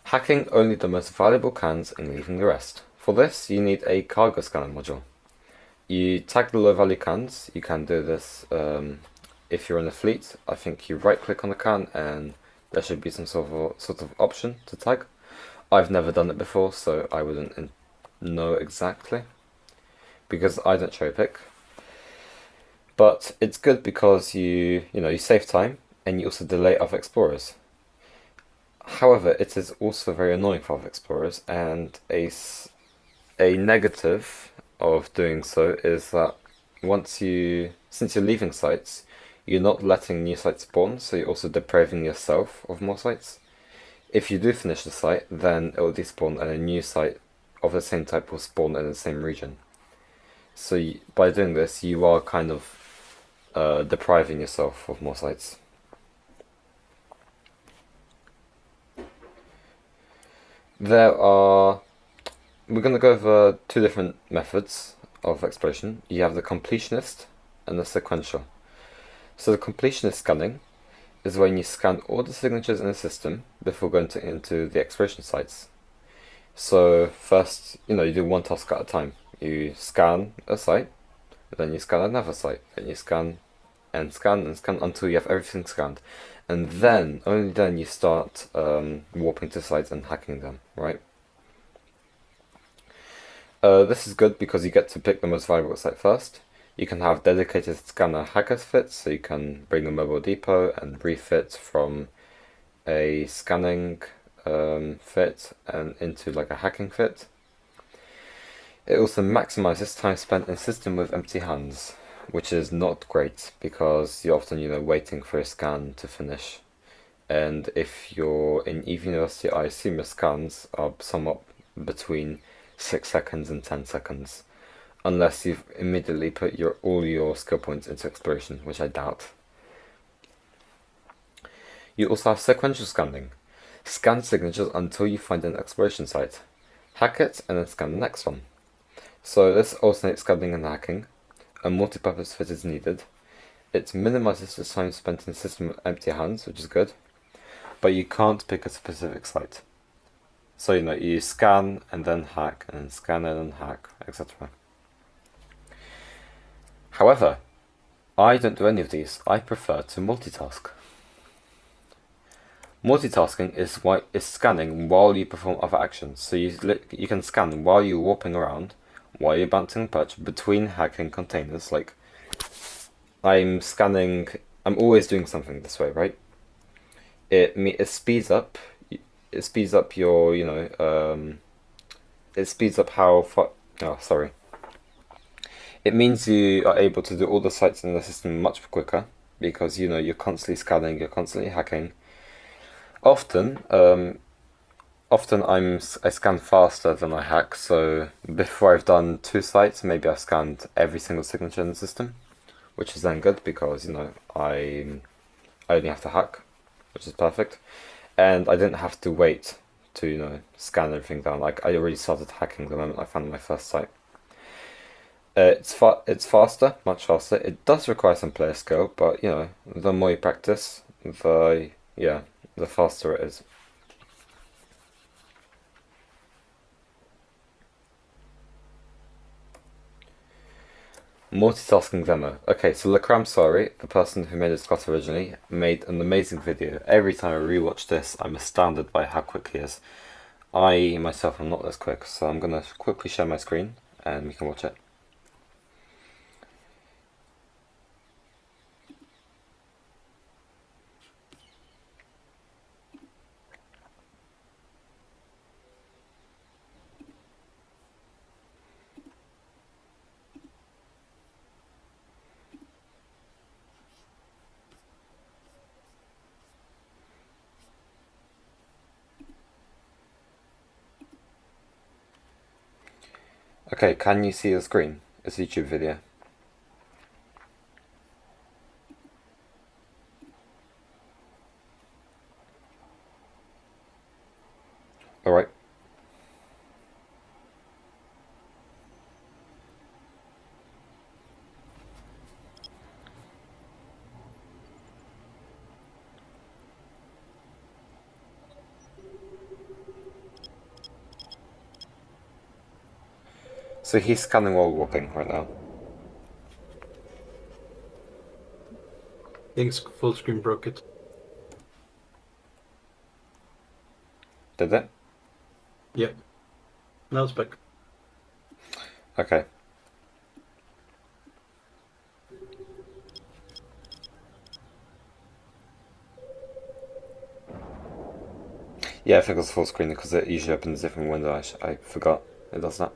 Hacking only the most valuable cans and leaving the rest. For this, you need a cargo scanner module. You tag the low value cans. You can do this if you're in a fleet. I think you right click on the can and there should be some sort of option to tag. I've never done it before, so I wouldn't know exactly because I don't cherry pick. But it's good because you save time and you also delay other explorers. However, it is also very annoying for other explorers, and a negative of doing so is that since you're leaving sites, you're not letting new sites spawn, so you're also depriving yourself of more sites. If you do finish the site, then it will despawn and a new site of the same type will spawn in the same region. So by doing this, you are kind of depriving yourself of more sites. We're going to go over two different methods of exploration. You have the completionist and the sequential. So the completionist scanning is when you scan all the signatures in the system before going into the exploration sites. So first, you do one task at a time. You scan a site, then you scan another site, then you scan and scan and scan until you have everything scanned. And then, only then, you start warping to sites and hacking them, right? This is good because you get to pick the most valuable site first. You can have dedicated scanner hackers fits, so you can bring a mobile depot and refit from a scanning fit and into like a hacking fit. It also maximizes time spent in system with empty hands, which is not great because you're often waiting for a scan to finish. And if you're in EVE University, I assume your scans are somewhat between 6 seconds and 10 seconds. Unless you've immediately put all your skill points into exploration, which I doubt. You also have sequential scanning. Scan signatures until you find an exploration site. Hack it and then scan the next one. So this alternates scanning and hacking. A multi-purpose fit is needed. It minimizes the time spent in the system with empty hands, which is good. But you can't pick a specific site. So you scan and then hack, and then scan and then hack, etc. However, I don't do any of these. I prefer to multitask. Multitasking is scanning while you perform other actions. So you can scan while you're warping around, while you're bouncing the perch, between hacking containers. Like, I'm scanning, I'm always doing something this way, right? It speeds up your, it speeds up how far, It means you are able to do all the sites in the system much quicker because you're constantly scanning, you're constantly hacking. Often I scan faster than I hack, so before I've done 2 sites, maybe I've scanned every single signature in the system, which is then good because I only have to hack, which is perfect, and I didn't have to wait to scan everything down. Like, I already started hacking the moment I found my first site. It's faster, much faster. It does require some player skill, but the more you practice, the faster it is. Multitasking demo. Okay, so Lakram Sari, the person who made this class originally, made an amazing video. Every time I rewatch this, I'm astounded by how quick he is. I myself am not this quick, so I'm gonna quickly share my screen and we can watch it. Okay, can you see the screen? It's a YouTube video. Alright. So he's scanning while walking right now. I think full screen broke it. Did it? Yep. Now it's back. Okay. Yeah, I think it was full screen because it usually opens a different window. I forgot it does that.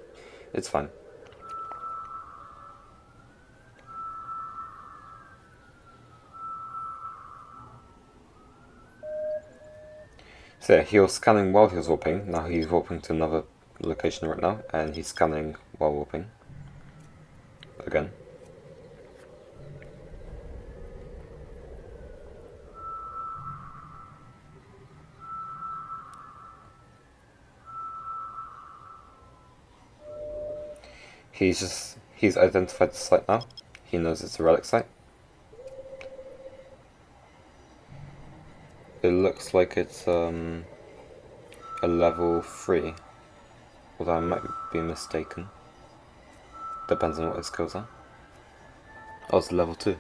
It's fine. So yeah, he was scanning while he was warping. Now he's warping to another location right now, and he's scanning while warping. Again. He's identified the site now. He knows it's a relic site. It looks like it's a level 3. Although I might be mistaken. Depends on what his skills are. Oh, it's level 2.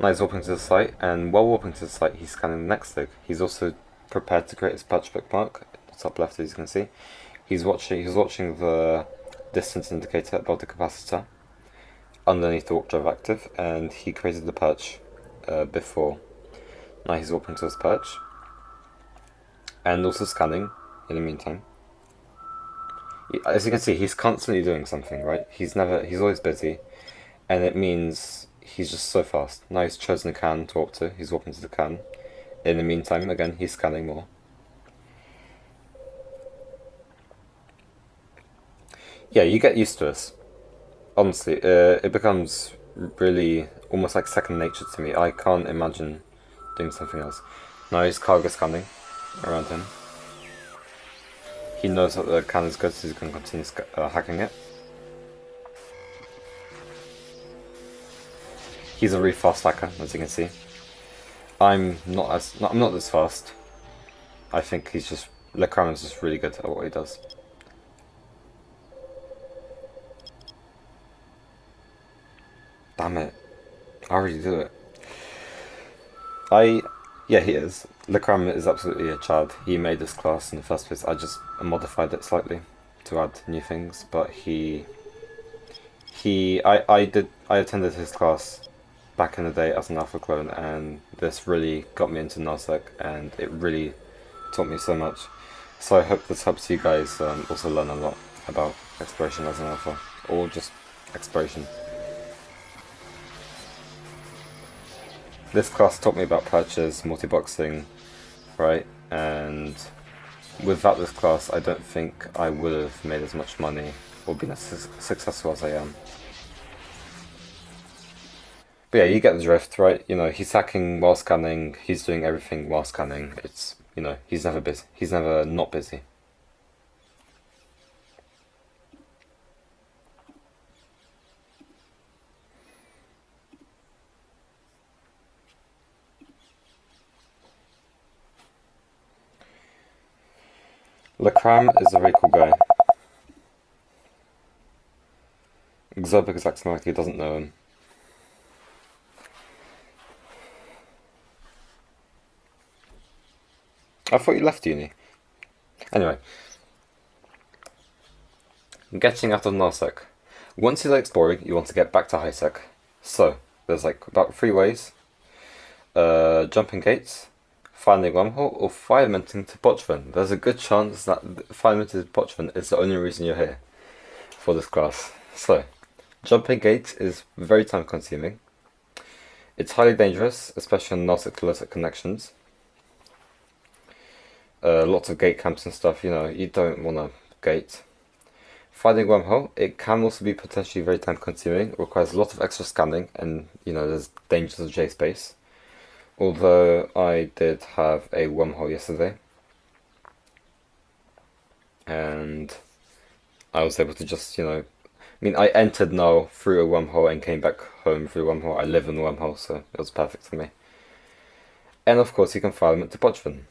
Now he's warping to the site, and while warping to the site, he's scanning the next thing. He's also prepared to create his patch bookmark. Top left, as you can see. He's watching the distance indicator above the capacitor underneath the warp drive active, and he created the perch before. Now he's warping to his perch, and also scanning in the meantime. As you can see, he's constantly doing something, right? He's always busy, and it means he's just so fast. Now he's chosen a can to warp to. He's warping to the can. In the meantime, again, he's scanning more. Yeah, you get used to this. Honestly, it becomes really almost like second nature to me. I can't imagine doing something else. Now he's cargo scanning around him. He knows that the can is good, so he's going to continue hacking it. He's a really fast hacker, as you can see. I'm not this fast. I think Lekram is just really good at what he does. Damn it. I already do it. Yeah, he is. Lekram is absolutely a Chad. He made this class in the first place. I just modified it slightly to add new things, but I attended his class back in the day as an alpha clone, and this really got me into Nullsec, and it really taught me so much. So I hope this helps you guys also learn a lot about exploration as an alpha, or just exploration. This class taught me about perches, multi-boxing, right? And without this class, I don't think I would have made as much money or been as successful as I am. But yeah, you get the drift, right? You know, he's hacking while scanning, he's doing everything while scanning. It's, you know, he's never busy. He's never not busy. Lekram is a very cool guy. Xobik is acting like he doesn't know him. I thought you left uni. Anyway. Getting out of Nullsec. Once you're exploring, you want to get back to HighSec. So, there's like about 3 ways. Jumping gates, finding wormhole, or filamenting to Pochven. There's a good chance that filamenting to Pochven is the only reason you're here for this class. So, jumping gates is very time consuming. It's highly dangerous, especially on Nullsec to Nullsec connections. Lots of gate camps and stuff, you know, you don't want to gate. Finding wormhole, it can also be potentially very time consuming, requires a lot of extra scanning, and you know, there's dangers of J-space. Although I did have a wormhole yesterday, and I was able to just, you know, I mean, I entered Null through a wormhole and came back home through a wormhole. I live in the wormhole, so it was perfect for me. And of course, you can filament to Pochven.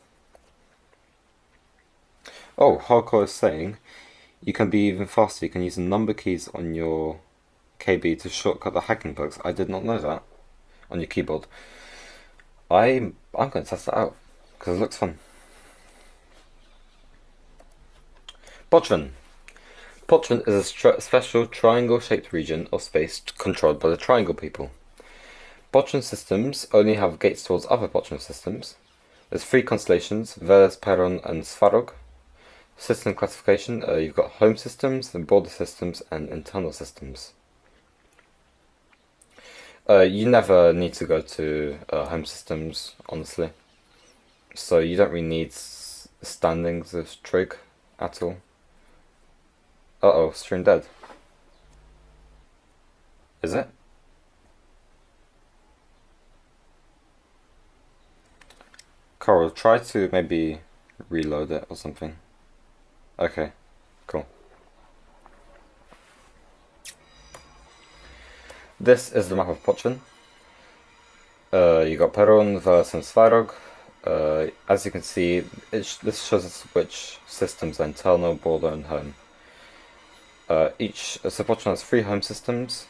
Oh, Hardcore is saying you can be even faster. You can use the number keys on your KB to shortcut the hacking bugs. I did not know that on your keyboard. I'm going to test that out because it looks fun. Pochven. Pochven is a special triangle-shaped region of space controlled by the Triangle People. Pochven systems only have gates towards other Pochven systems. There's three constellations: Veles, Perron, and Svarog. System classification: you've got home systems, then border systems, and internal systems. You never need to go to home systems, honestly. So you don't really need standings of trig at all. Uh-oh, stream dead. Is it? Coral, try to maybe reload it or something. Okay, cool. This is the map of Pochven. You got Perron, Veles, and Svarog. As you can see, this shows us which systems are internal, border, and home. So Pochven has 3 home systems,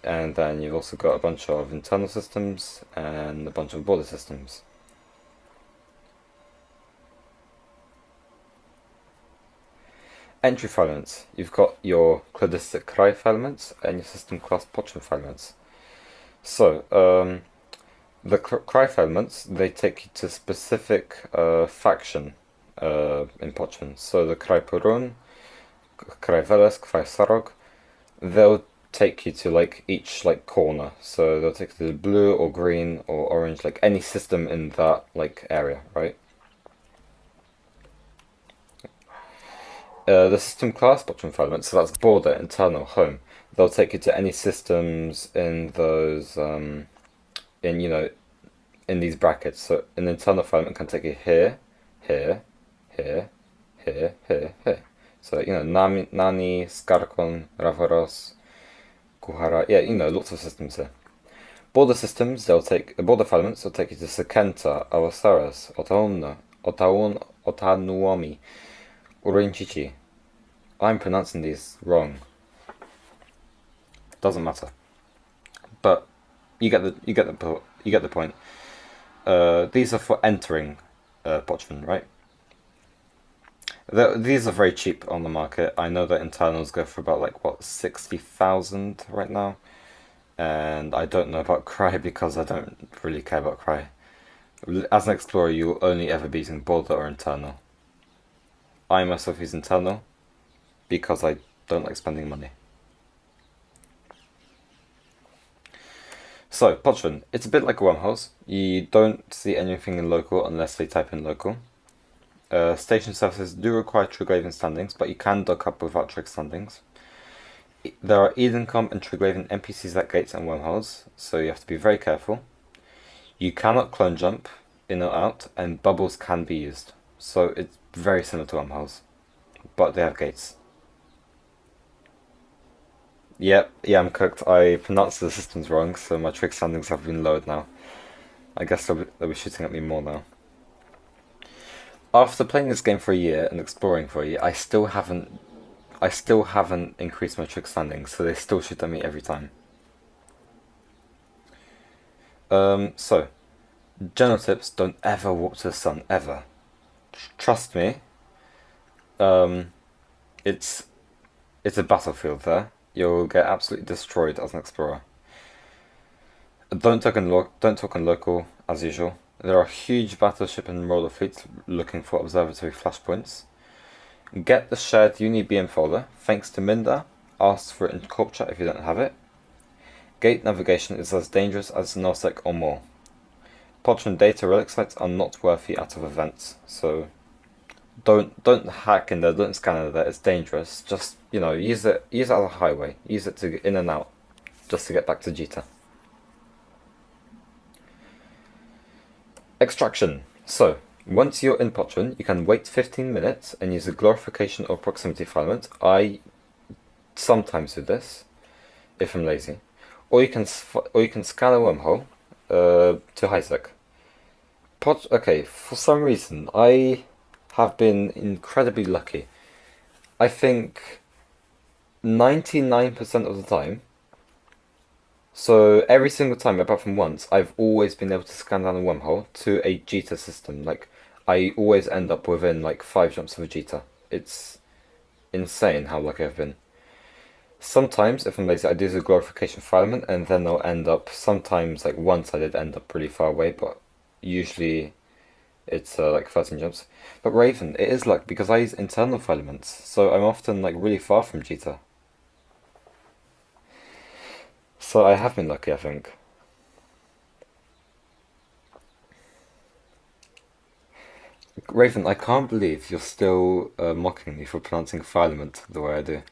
and then you've also got a bunch of internal systems and a bunch of border systems. Entry filaments. You've got your cladistic Cry filaments and your system class Pochven filaments. So, the Cry filaments, they take you to specific faction in Pochven. So the Cry Perron, Cry Veles, Cry Svarog, they'll take you to like each like corner. So they'll take you to the blue or green or orange, like any system in that like area, right? The system class Pochven filaments, so that's border, internal, home. They'll take you to any systems in those in these brackets. So an internal filament can take you here, here, here, here, here, here. So Nani, Skarkon, Ravaros, Kuhara, lots of systems here. Border systems, border filaments, they'll take you to Sekenta, Awasaras, Otanuomi, Urinchichi. I'm pronouncing these wrong. Doesn't matter. But you get the point. These are for entering Pochven, right? These are very cheap on the market. I know that internals go for about like what 60,000 right now, and I don't know about Cry because I don't really care about Cry. As an explorer, you'll only ever be using border or internal. I myself use internal because I don't like spending money. So, Pochven, it's a bit like wormholes. You don't see anything in local unless they type in local. Station services do require Triglaven standings, but you can dock up without trig standings. There are Edencom and Triglaven NPCs at gates and wormholes, so you have to be very careful. You cannot clone jump in or out, and bubbles can be used. So it's very similar to wormholes, but they have gates. Yeah, I'm cooked. I pronounced the systems wrong, so my trig standings have been lowered now. I guess they'll be shooting at me more now. After playing this game for a year and exploring for a year, I still haven't increased my trig standings, so they still shoot at me every time. So, general tips: don't ever walk to the sun, ever. Trust me. It's a battlefield there. You'll get absolutely destroyed as an explorer. Don't talk on local, as usual. There are huge battleship and roller fleets looking for observatory flashpoints. Get the shared UniBM folder. Thanks to Minda. Ask for it in corp chat if you don't have it. Gate navigation is as dangerous as Nullsec or more. Pochven data relic sites are not worthy out of events, so don't hack in there, don't scan in there, it's dangerous. Just, use it as a highway. Use it to get in and out, just to get back to Jita. Extraction. So, once you're in Pochven, you can wait 15 minutes and use a glorification or proximity filament. I sometimes do this, if I'm lazy. Or you can scan a wormhole to high sec. Okay, for some reason, I have been incredibly lucky. I think 99% of the time, so every single time apart from once, I've always been able to scan down a wormhole to a Jita system. Like, I always end up within like 5 jumps of a Jita. It's insane how lucky I've been. Sometimes, if I'm lazy, I do the glorification filament, and then I'll end up. Sometimes, like once, I did end up pretty far away, but usually it's like 13 jumps. But Raven, it is luck because I use internal filaments, so I'm often like really far from Jita. So I have been lucky, I think. Raven, I can't believe you're still mocking me for pronouncing filament the way I do.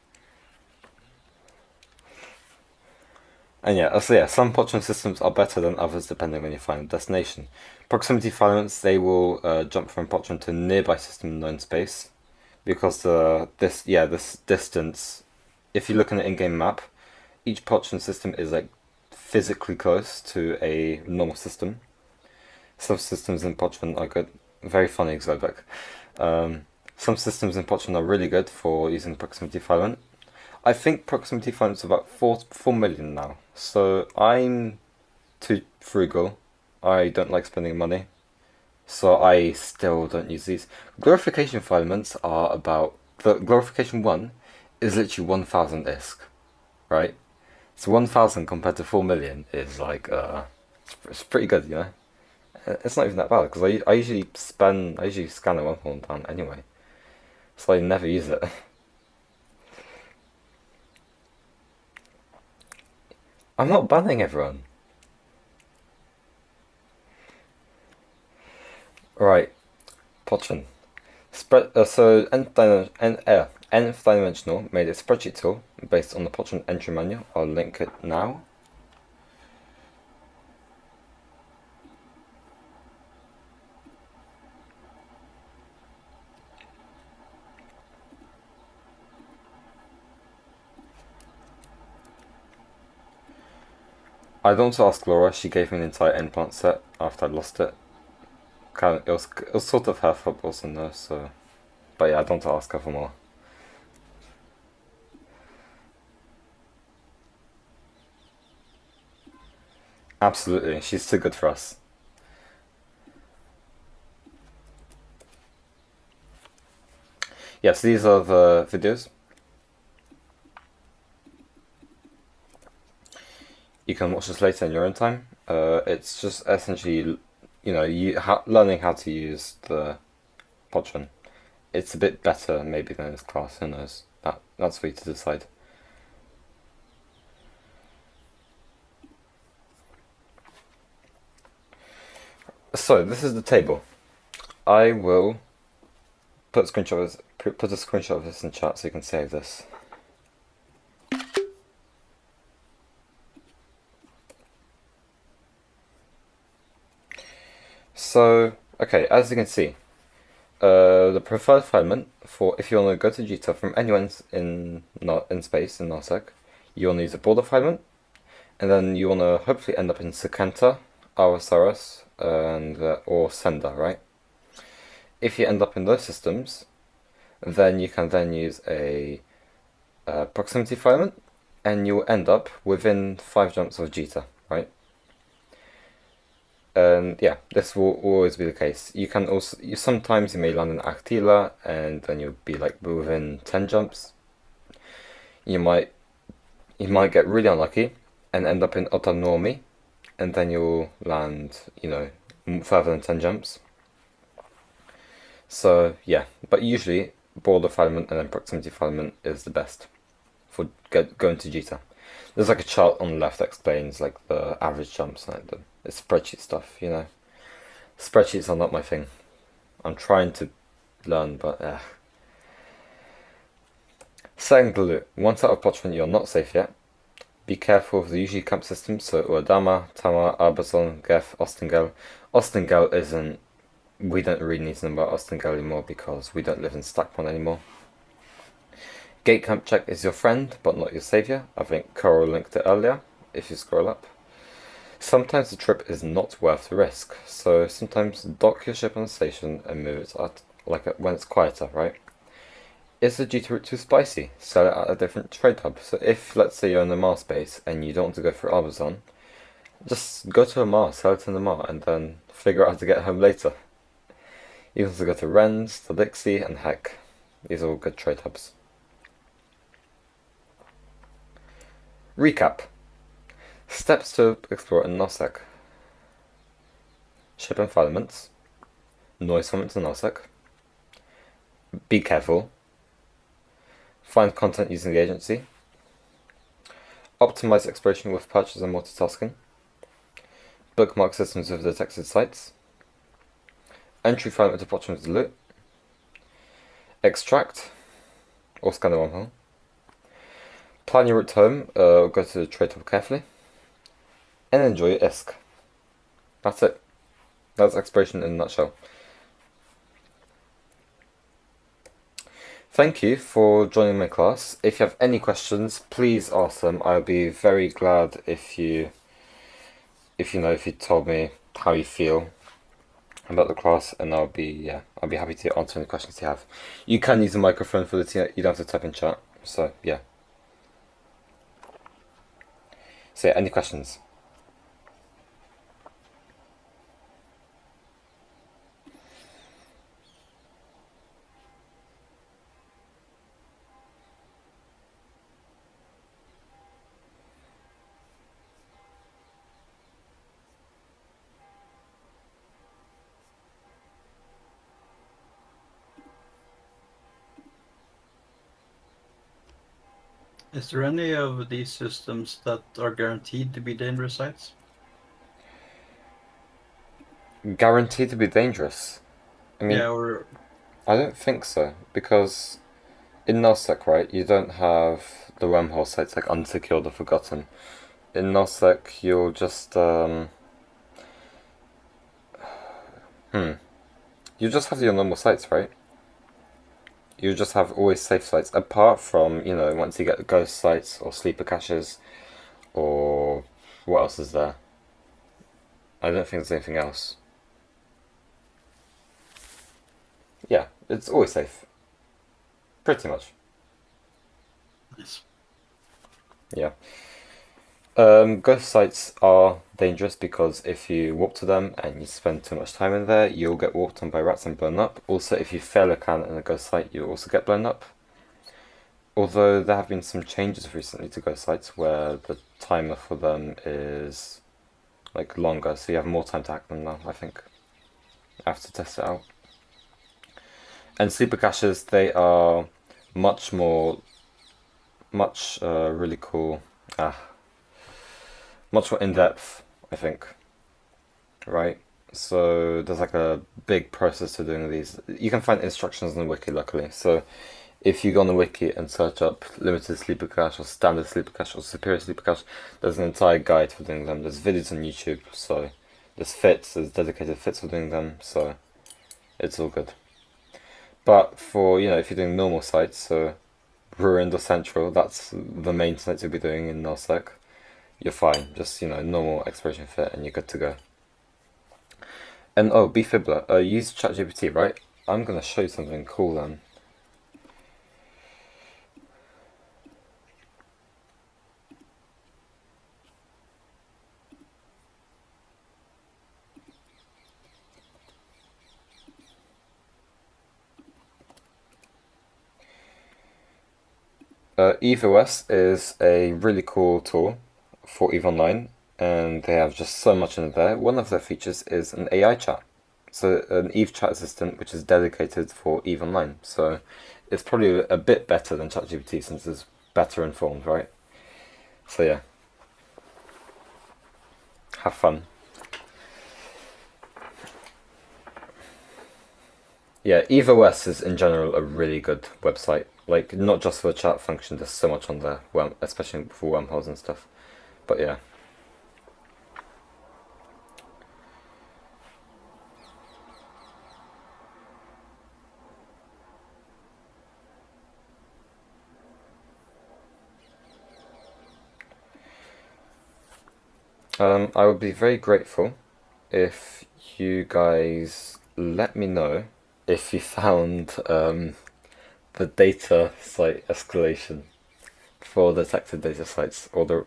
And yeah, so yeah, some Pochven systems are better than others depending on your final destination. Proximity filaments, they will jump from Pochven to a nearby system in known space, because this distance, if you look at an in-game map, each Pochven system is like physically close to a normal system. Some systems in Pochven are good. Very funny, Xobek. Some systems in Pochven are really good for using proximity filament. I think proximity filament's about 4 million now. So I'm too frugal. I don't like spending money. So I still don't use these. Glorification filaments are about... The glorification 1 is literally 1000 ISK. Right? So 1000 compared to 4 million is like... it's pretty good, you know? It's not even that bad, because I usually scan a wormhole down anyway. So I never use it. I'm not banning everyone. Right, Pochven. Nth Dimensional made a spreadsheet tool based on the Pochven entry manual. I'll link it now. I don't ask Laura, she gave me an entire implant set after I lost it. It was sort of her fault also, no, so... But yeah, I don't ask her for more. Absolutely, she's too good for us. Yes, these are the videos. You can watch this later in your own time. It's just essentially, you know, learning how to use the Pochven. It's a bit better maybe than this class, who knows. That's for you to decide. So, this is the table. I will put a screenshot of this in chat so you can save this. So, okay, as you can see, the preferred filament for if you want to go to Jita from anywhere in space in Nullsec, you want to use a border filament, and then you want to hopefully end up in Secanta, Awasaurus, and or Senda, right? If you end up in those systems, then you can then use a proximity filament, and you'll end up within 5 jumps of Jita, right? And yeah, this will always be the case. You can also sometimes you may land in Actila, and then you'll be like within 10 jumps. You might get really unlucky and end up in Otanormi, and then you'll land, you know, further than 10 jumps. So yeah, but usually border filament and then proximity filament is the best for going to Jita. There's like a chart on the left that explains like the average jumps, like the spreadsheet stuff, you know. Spreadsheets are not my thing. I'm trying to learn, but Setting the loot. Once out of Pochven, you're not safe yet. Be careful of the usually camp systems, so Uadama, Tama, Arbazon, Geth, Ostingel. Ostingel isn't... We don't really need to know about Ostingel anymore because we don't live in Stackpond anymore. Gate camp check is your friend, but not your saviour. I think Coral linked it earlier, if you scroll up. Sometimes the trip is not worth the risk, so sometimes dock your ship on the station and move it like when it's quieter, right? Is the GT route too spicy? Sell it at a different trade hub. So if, let's say, you're in the Mars base and you don't want to go through Arbizon, just go to a Mars, sell it in the Mars, and then figure out how to get home later. You can also go to Ren's, to Lixie, and Heck. These are all good trade hubs. Recap. Steps to explore in Nullsec. Ship and filaments. Noise filaments in Nullsec. Be careful. Find content using the agency. Optimize exploration with perches and multitasking. Bookmark systems with detected sites. Entry filament to Pochven's loot. Extract or scan the wormhole. Plan your route home, go to the trade hub carefully. And enjoy your ISK. That's it. That's exploration in a nutshell. Thank you for joining my class. If you have any questions, please ask them. I'll be very glad if you told me how you feel about the class, and I'll be happy to answer any questions you have. You can use the microphone for the team. You don't have to type in chat. So yeah. So yeah, any questions? Is there any of these systems that are guaranteed to be dangerous sites? Guaranteed to be dangerous? I mean, Yeah, or I don't think so, because in Nullsec, right, you don't have the wormhole sites like unsecured or forgotten. In Nullsec, you'll just you just have your normal sites, right? You just have always safe sites, apart from, once you get the ghost sites or sleeper caches, or what else is there? I don't think there's anything else. Yeah, it's always safe. Pretty much. nice. Yeah. Ghost sites are dangerous because if you warp to them and you spend too much time in there, you'll get warped on by rats and blown up. Also, if you fail a can in a ghost site, you'll also get blown up. Although there have been some changes recently to ghost sites where the timer for them is like longer, so you have more time to hack them now, I think. I have to test it out. And sleeper caches, they are much really cool, much more in depth, I think. Right? So there's like a big process to doing these. You can find instructions on the wiki, luckily. So if you go on the wiki and search up limited sleeper cache or standard sleeper cache or superior sleeper cache, there's an entire guide for doing them. There's videos on YouTube, so there's dedicated fits for doing them, so it's all good. But for, if you're doing normal sites, so Ruined or Central, that's the main sites you'll be doing in Nullsec, you're fine. Just, normal exploration fit and you're good to go. And oh, Beefibler, use ChatGPT, right? I'm gonna show you something cool then. EveOS is a really cool tool for EVE Online, and they have just so much in there. One of their features is an AI chat. So an Eve chat assistant which is dedicated for EVE Online. So it's probably a bit better than ChatGPT since it's better informed, right? So yeah. Have fun. Yeah, EveOS is in general a really good website. Like, not just for the chat function, there's so much on there, well, especially for wormholes and stuff. But yeah. I would be very grateful if you guys let me know if you found the data site escalation for detected data sites, or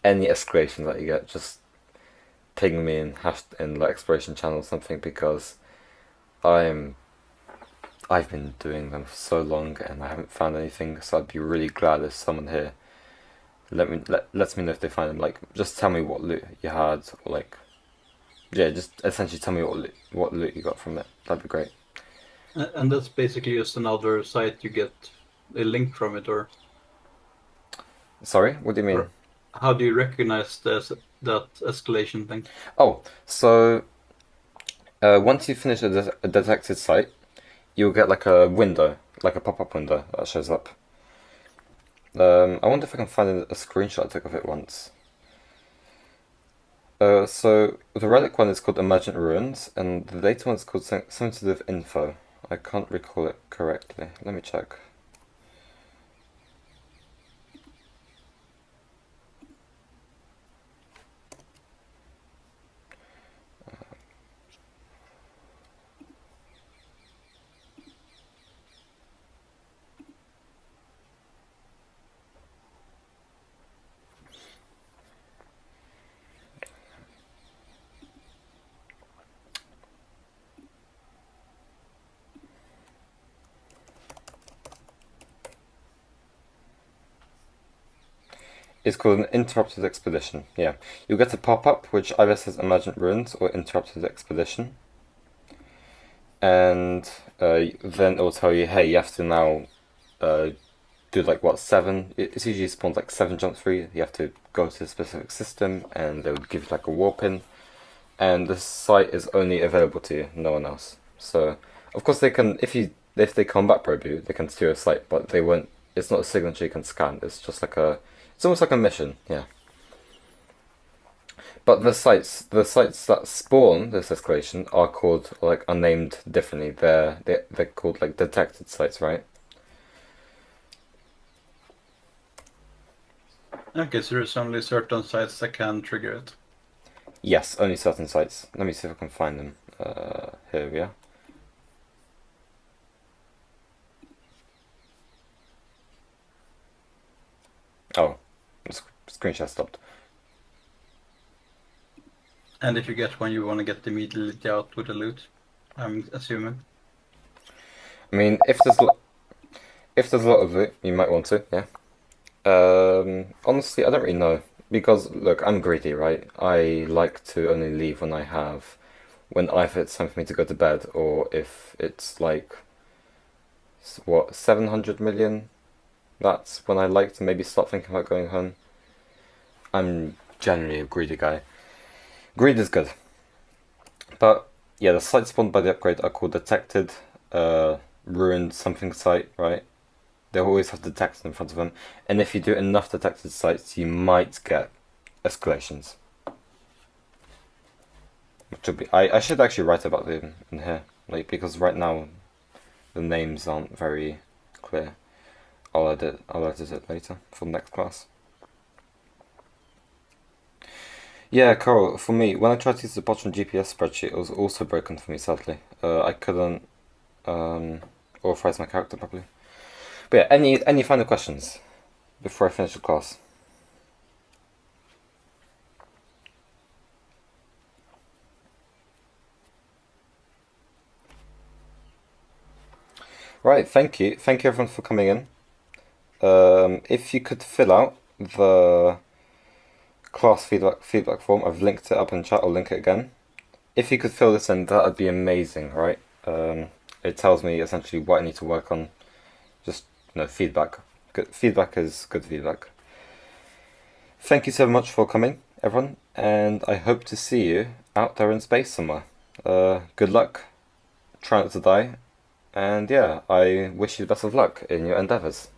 any escalation that you get, just ping me in like exploration channel or something, because I've been doing them for so long and I haven't found anything. So I'd be really glad if someone here lets me know if they find them. Like, just tell me what loot you had, or like, yeah, just essentially tell me what loot you got from it. That'd be great. And that's basically just another site you get a link from it, or Sorry, what do you mean? how do you recognize that escalation thing? Oh, so once you finish a detected site, you'll get like a window, like a pop-up window that shows up. I wonder if I can find a screenshot I took of it once. So the relic one is called Emergent Ruins, and the data one is called something to do with info. I can't recall it correctly. Let me check. It's called an interrupted expedition. Yeah, you'll get a pop-up which either says Emergent Ruins or Interrupted Expedition, and then it will tell you, hey, you have to now do like what, seven. It's usually spawned like 7 jumps free. You have to go to a specific system, and they would give you like a warp in, and the site is only available to you, no one else. So of course they can, if they combat probe you, they can steal a site, but they won't. It's not a signature you can scan. It's just like it's almost like a mission, yeah. But the sites that spawn this escalation are called, like, unnamed differently. They're called like detected sites, right? Okay, so there's only certain sites that can trigger it. Yes, only certain sites. Let me see if I can find them. Here we are. Oh, the screenshot stopped. And if you get one, you want to get immediately out with the loot, I'm assuming. I mean, if there's a lot of loot, you might want to, yeah. Honestly, I don't really know, because look, I'm greedy, right? I like to only leave when either it's time for me to go to bed, or if it's like, what, 700 million. That's when I like to maybe start thinking about going home. I'm generally a greedy guy. Greed is good. But yeah, the sites spawned by the upgrade are called detected, ruined something site, right? They always have detected in front of them. And if you do enough detected sites, you might get escalations. Which would be, I should actually write about them in here, like, because right now the names aren't very clear. I'll edit it later for the next class. Yeah, Carl, for me, when I tried to use the Pochven GPS spreadsheet, it was also broken for me, sadly. I couldn't authorize my character properly. But yeah, any final questions before I finish the class? Right, thank you. Thank you everyone for coming in. If you could fill out the class feedback form, I've linked it up in chat, I'll link it again. If you could fill this in, that would be amazing, right? It tells me essentially what I need to work on. Just, feedback. Good feedback is good feedback. Thank you so much for coming, everyone, and I hope to see you out there in space somewhere. Good luck, try not to die, and yeah, I wish you the best of luck in your endeavors.